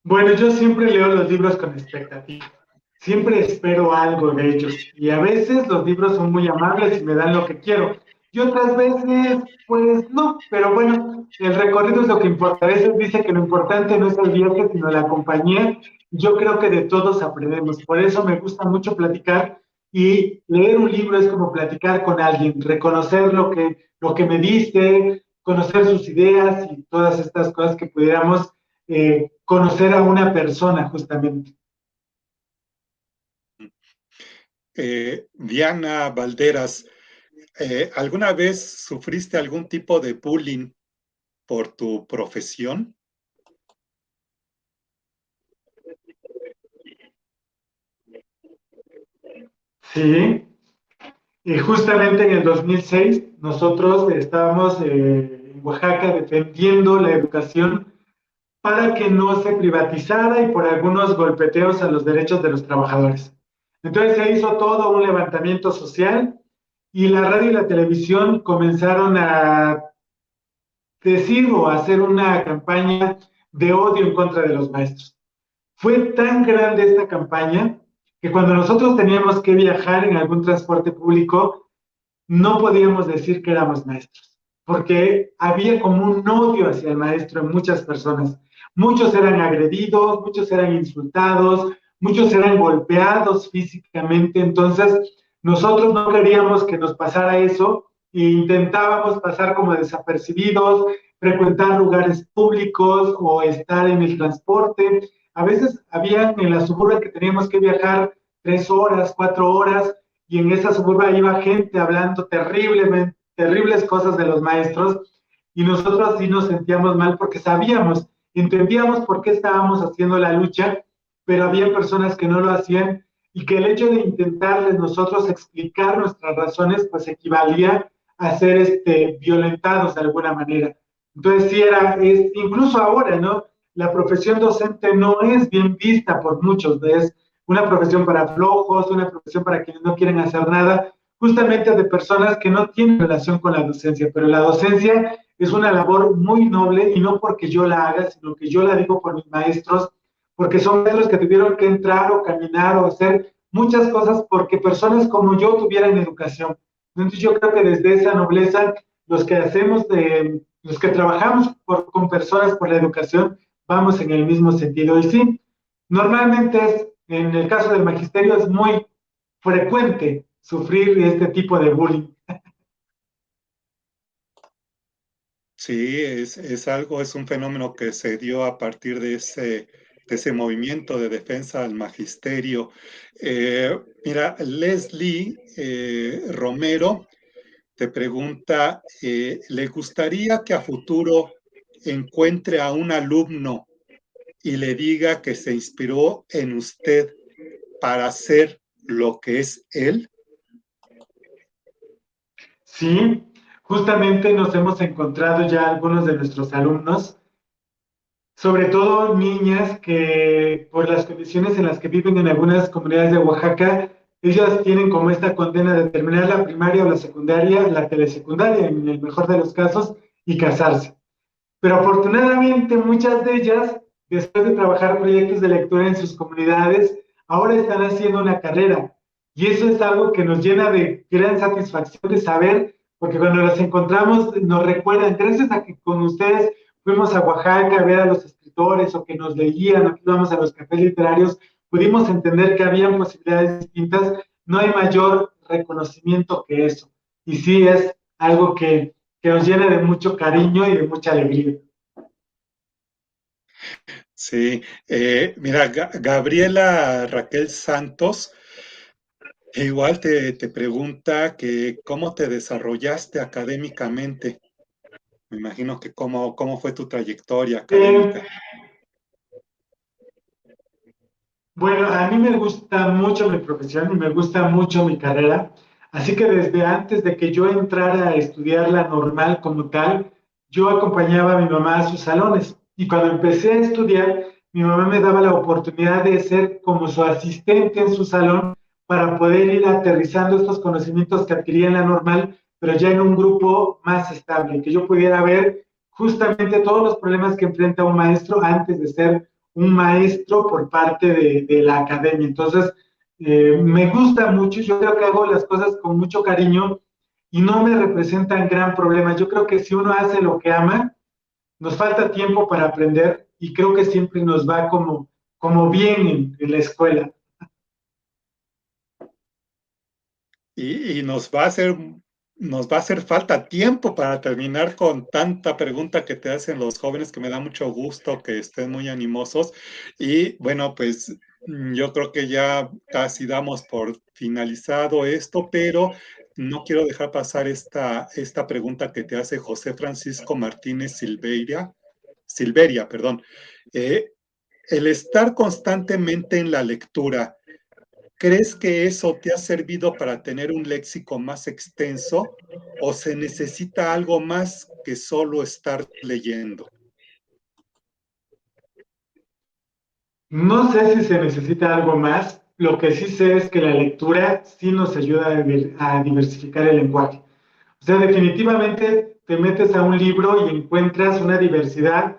Bueno, yo siempre leo los libros con expectativa. Siempre espero algo de ellos. Y a veces los libros son muy amables y me dan lo que quiero. Y otras veces, pues no. Pero bueno, el recorrido es lo que importa. A veces dice que lo importante no es el viaje, sino la compañía. Yo creo que de todos aprendemos. Por eso me gusta mucho platicar. Y leer un libro es como platicar con alguien, reconocer lo que me dice, conocer sus ideas y todas estas cosas que pudiéramos conocer a una persona justamente. Diana Valderas, ¿alguna vez sufriste algún tipo de bullying por tu profesión? Sí, y justamente en el 2006 nosotros estábamos en Oaxaca defendiendo la educación para que no se privatizara y por algunos golpeteos a los derechos de los trabajadores. Entonces se hizo todo un levantamiento social y la radio y la televisión comenzaron a decir o a hacer una campaña de odio en contra de los maestros. Fue tan grande esta campaña que cuando nosotros teníamos que viajar en algún transporte público, no podíamos decir que éramos maestros, porque había como un odio hacia el maestro en muchas personas. Muchos eran agredidos, muchos eran insultados, muchos eran golpeados físicamente. Entonces, nosotros no queríamos que nos pasara eso e intentábamos pasar como desapercibidos, frecuentar lugares públicos o estar en el transporte. A veces había en la suburban que teníamos que viajar 3 horas, 4 horas, y en esa suburba iba gente hablando terribles cosas de los maestros, y nosotros sí nos sentíamos mal porque sabíamos, entendíamos por qué estábamos haciendo la lucha, pero había personas que no lo hacían y que el hecho de intentarles nosotros explicar nuestras razones pues equivalía a ser violentados de alguna manera. Entonces sí incluso ahora, ¿no? La profesión docente no es bien vista por muchos, es una profesión para flojos, una profesión para quienes no quieren hacer nada, justamente de personas que no tienen relación con la docencia, pero la docencia es una labor muy noble y no porque yo la haga, sino que yo la digo por mis maestros, porque son maestros que tuvieron que entrar o caminar o hacer muchas cosas porque personas como yo tuvieran educación. Entonces yo creo que desde esa nobleza, los que trabajamos con personas por la educación, vamos en el mismo sentido. Y sí, normalmente en el caso del magisterio es muy frecuente sufrir este tipo de bullying. Sí, es un fenómeno que se dio a partir de ese movimiento de defensa al magisterio. Mira, Leslie Romero te pregunta, ¿le gustaría que a futuro encuentre a un alumno y le diga que se inspiró en usted para ser lo que es él? Sí, justamente nos hemos encontrado ya algunos de nuestros alumnos, sobre todo niñas que por las condiciones en las que viven en algunas comunidades de Oaxaca, ellas tienen como esta condena de terminar la primaria o la secundaria, la telesecundaria en el mejor de los casos, y casarse. Pero afortunadamente muchas de ellas, después de trabajar proyectos de lectura en sus comunidades, ahora están haciendo una carrera Y eso es algo que nos llena de gran satisfacción de saber, porque cuando las encontramos nos recuerdan, gracias a que con ustedes fuimos a Oaxaca a ver a los escritores o que nos leían o que íbamos a los cafés literarios, pudimos entender que habían posibilidades distintas. No hay mayor reconocimiento que eso. Y sí es algo que nos llena de mucho cariño y de mucha alegría. Sí, mira, Gabriela Raquel Santos igual te pregunta que cómo te desarrollaste académicamente. Me imagino que cómo fue tu trayectoria Eh, académica. Bueno, a mí me gusta mucho mi profesión y me gusta mucho mi carrera, así que desde antes de que yo entrara a estudiar la normal como tal, yo acompañaba a mi mamá a sus salones y cuando empecé a estudiar, mi mamá me daba la oportunidad de ser como su asistente en su salón para poder ir aterrizando estos conocimientos que adquiría en la normal, pero ya en un grupo más estable, que yo pudiera ver justamente todos los problemas que enfrenta un maestro antes de ser un maestro por parte de la academia. Entonces, me gusta mucho, yo creo que hago las cosas con mucho cariño y no me representan gran problema. Yo creo que si uno hace lo que ama, nos falta tiempo para aprender y creo que siempre nos va como bien en la escuela. Y nos va a hacer falta tiempo para terminar con tanta pregunta que te hacen los jóvenes, que me da mucho gusto que estén muy animosos. Y bueno, pues yo creo que ya casi damos por finalizado esto, pero no quiero dejar pasar esta pregunta que te hace José Francisco Martínez Silveria, perdón. Eh, el estar constantemente en la lectura, ¿crees que eso te ha servido para tener un léxico más extenso o se necesita algo más que solo estar leyendo? No sé si se necesita algo más, lo que sí sé es que la lectura sí nos ayuda a diversificar el lenguaje. O sea, definitivamente te metes a un libro y encuentras una diversidad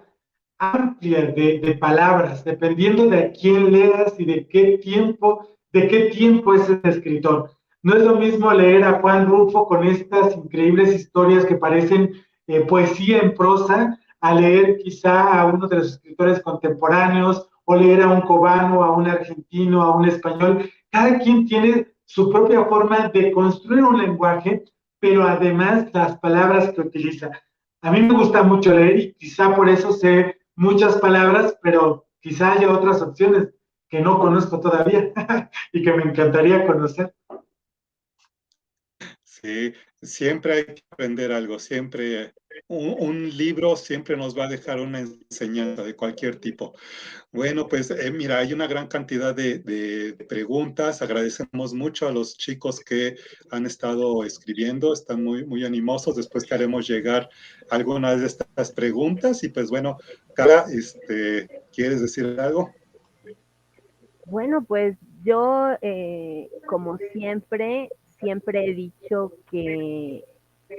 amplia de palabras, dependiendo de a quién leas y de qué tiempo es el escritor. No es lo mismo leer a Juan Rulfo con estas increíbles historias que parecen poesía en prosa, a leer quizá a uno de los escritores contemporáneos, o leer a un cubano, a un argentino, a un español. Cada quien tiene su propia forma de construir un lenguaje, pero además las palabras que utiliza. A mí me gusta mucho leer y quizá por eso sé muchas palabras, pero quizá haya otras opciones que no conozco todavía y que me encantaría conocer. Sí, siempre hay que aprender algo, siempre un libro siempre nos va a dejar una enseñanza de cualquier tipo. Bueno, pues mira, hay una gran cantidad de preguntas. Agradecemos mucho a los chicos que han estado escribiendo, están muy animosos. Después te haremos llegar algunas de estas preguntas. Y pues bueno, Cara, ¿quieres decir algo? Bueno, pues yo, como siempre he dicho que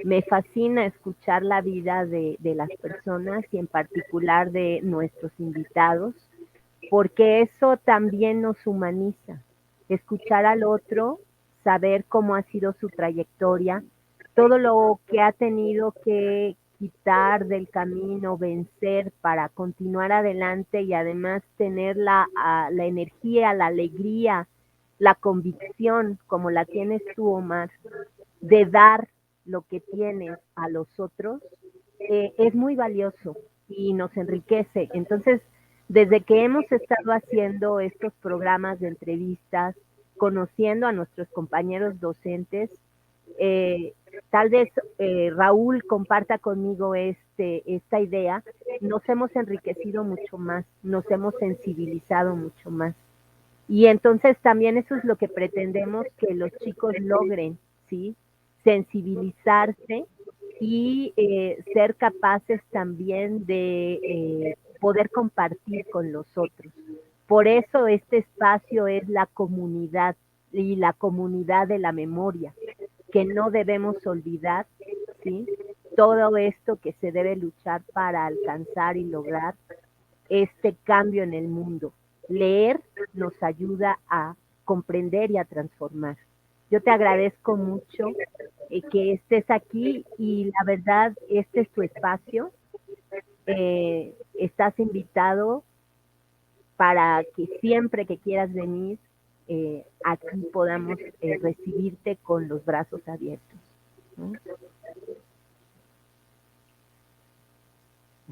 me fascina escuchar la vida de las personas y en particular de nuestros invitados, porque eso también nos humaniza. Escuchar al otro, saber cómo ha sido su trayectoria, todo lo que ha tenido que quitar del camino, vencer para continuar adelante y además tener la energía, la alegría, la convicción, como la tienes tú, Omar, de dar lo que tienes a los otros, es muy valioso y nos enriquece. Entonces, desde que hemos estado haciendo estos programas de entrevistas, conociendo a nuestros compañeros docentes, eh, tal vez Raúl comparta conmigo esta idea, nos hemos enriquecido mucho más, nos hemos sensibilizado mucho más. Y entonces también eso es lo que pretendemos que los chicos logren, ¿sí? Sensibilizarse y ser capaces también de poder compartir con los otros. Por eso este espacio es la comunidad y la comunidad de la memoria, que no debemos olvidar, ¿sí? Todo esto que se debe luchar para alcanzar y lograr este cambio en el mundo. Leer nos ayuda a comprender y a transformar. Yo te agradezco mucho que estés aquí y la verdad, este es tu espacio. Estás invitado para que siempre que quieras venir, aquí podamos recibirte con los brazos abiertos, ¿no?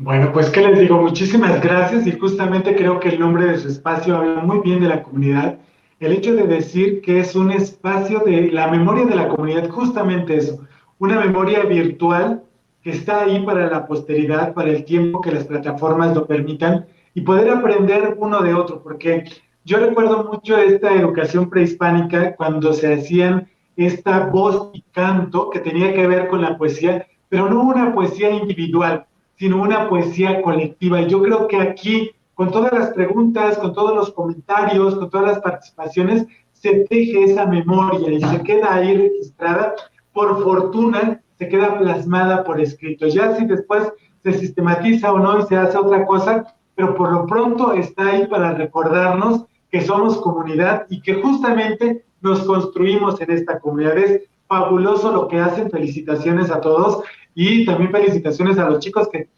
Bueno, pues qué les digo, muchísimas gracias y justamente creo que el nombre de su espacio habla muy bien de la comunidad. El hecho de decir que es un espacio de la memoria de la comunidad, justamente eso, una memoria virtual que está ahí para la posteridad, para el tiempo que las plataformas lo permitan y poder aprender uno de otro, porque yo recuerdo mucho esta educación prehispánica cuando se hacían esta voz y canto que tenía que ver con la poesía, pero no una poesía individual, sino una poesía colectiva. Y yo creo que aquí, con todas las preguntas, con todos los comentarios, con todas las participaciones, se teje esa memoria y se queda ahí registrada. Por fortuna, se queda plasmada por escrito. Ya si después se sistematiza o no y se hace otra cosa, pero por lo pronto está ahí para recordarnos que somos comunidad y que justamente nos construimos en esta comunidad. Es fabuloso lo que hacen. Felicitaciones a todos. Y también felicitaciones a los chicos que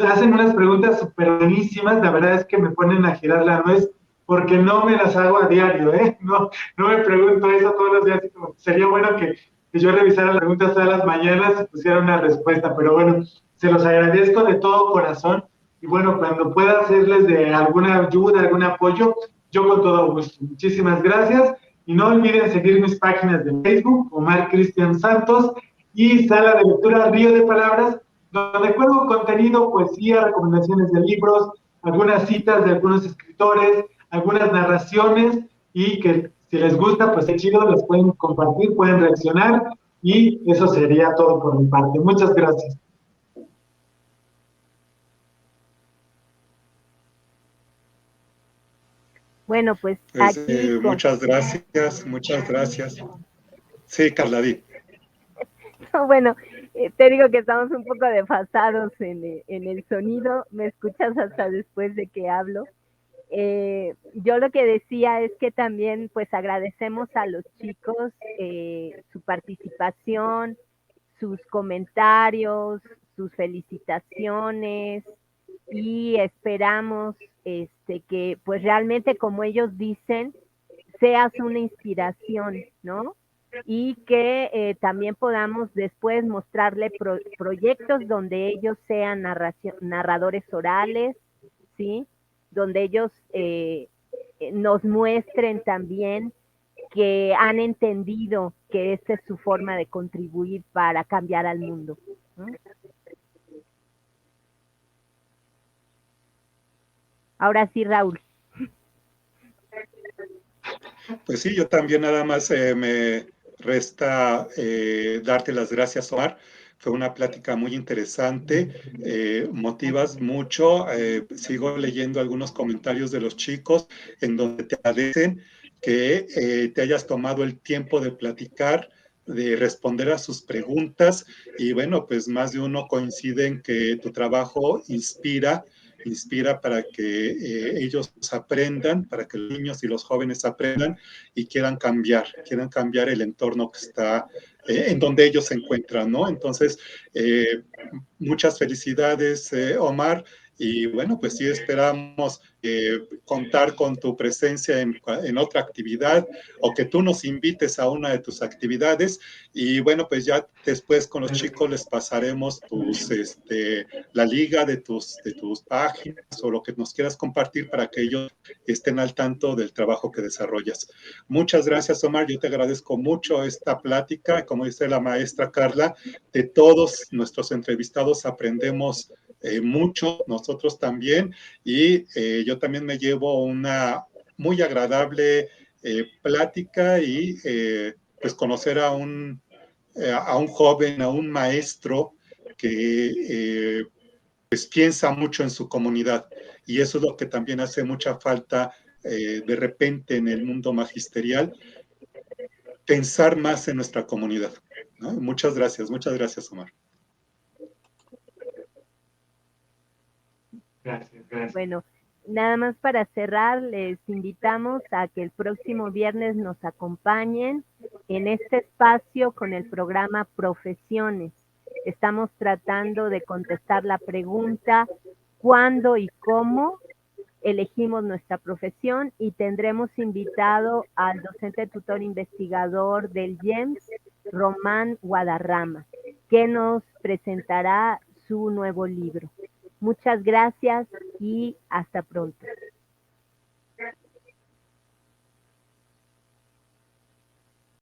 hacen unas preguntas súper buenísimas. La verdad es que me ponen a girar la nuez porque no me las hago a diario, ¿eh? No me pregunto eso todos los días. Sería bueno que yo revisara las preguntas todas las mañanas y pusiera una respuesta. Pero bueno, se los agradezco de todo corazón. Y bueno, cuando pueda hacerles de alguna ayuda, algún apoyo, yo con todo gusto. Muchísimas gracias. Y no olviden seguir mis páginas de Facebook, Omar Cristian Santos, y Sala de Lectura Río de Palabras, donde cuelgo contenido, poesía, recomendaciones de libros, algunas citas de algunos escritores, algunas narraciones, y que si les gusta, pues es chido, las pueden compartir, pueden reaccionar, y eso sería todo por mi parte. Muchas gracias. Bueno, pues aquí muchas gracias, muchas gracias. Sí, Carla, di. Bueno, te digo que estamos un poco desfasados en el sonido, me escuchas hasta después de que hablo. Yo lo que decía es que también pues agradecemos a los chicos su participación, sus comentarios, sus felicitaciones y esperamos que pues realmente como ellos dicen, seas una inspiración, ¿no? Y que también podamos después mostrarle proyectos donde ellos sean narradores orales, ¿sí? Donde ellos nos muestren también que han entendido que esta es su forma de contribuir para cambiar al mundo, ¿no? Ahora sí, Raúl. Pues sí, yo también nada más me resta darte las gracias, Omar. Fue una plática muy interesante, motivas mucho. Sigo leyendo algunos comentarios de los chicos en donde te agradecen que te hayas tomado el tiempo de platicar, de responder a sus preguntas y bueno, pues más de uno coincide en que tu trabajo inspira para que ellos aprendan, para que los niños y los jóvenes aprendan y quieran cambiar el entorno que está en donde ellos se encuentran, ¿no? Entonces, muchas felicidades, Omar. Y bueno, pues sí esperamos contar con tu presencia en otra actividad o que tú nos invites a una de tus actividades. Y bueno, pues ya después con los chicos les pasaremos la liga de tus páginas o lo que nos quieras compartir para que ellos estén al tanto del trabajo que desarrollas. Muchas gracias, Omar. Yo te agradezco mucho esta plática. Como dice la maestra Carla, de todos nuestros entrevistados aprendemos mucho, nosotros también, y yo también me llevo una muy agradable plática y pues conocer a un joven, a un maestro que pues piensa mucho en su comunidad y eso es lo que también hace mucha falta de repente en el mundo magisterial, pensar más en nuestra comunidad, ¿no? Muchas gracias, Omar. Gracias. Bueno, nada más para cerrar, les invitamos a que el próximo viernes nos acompañen en este espacio con el programa Profesiones. Estamos tratando de contestar la pregunta ¿cuándo y cómo elegimos nuestra profesión? Y tendremos invitado al docente tutor investigador del IEMS, Román Guadarrama, que nos presentará su nuevo libro. Muchas gracias y hasta pronto.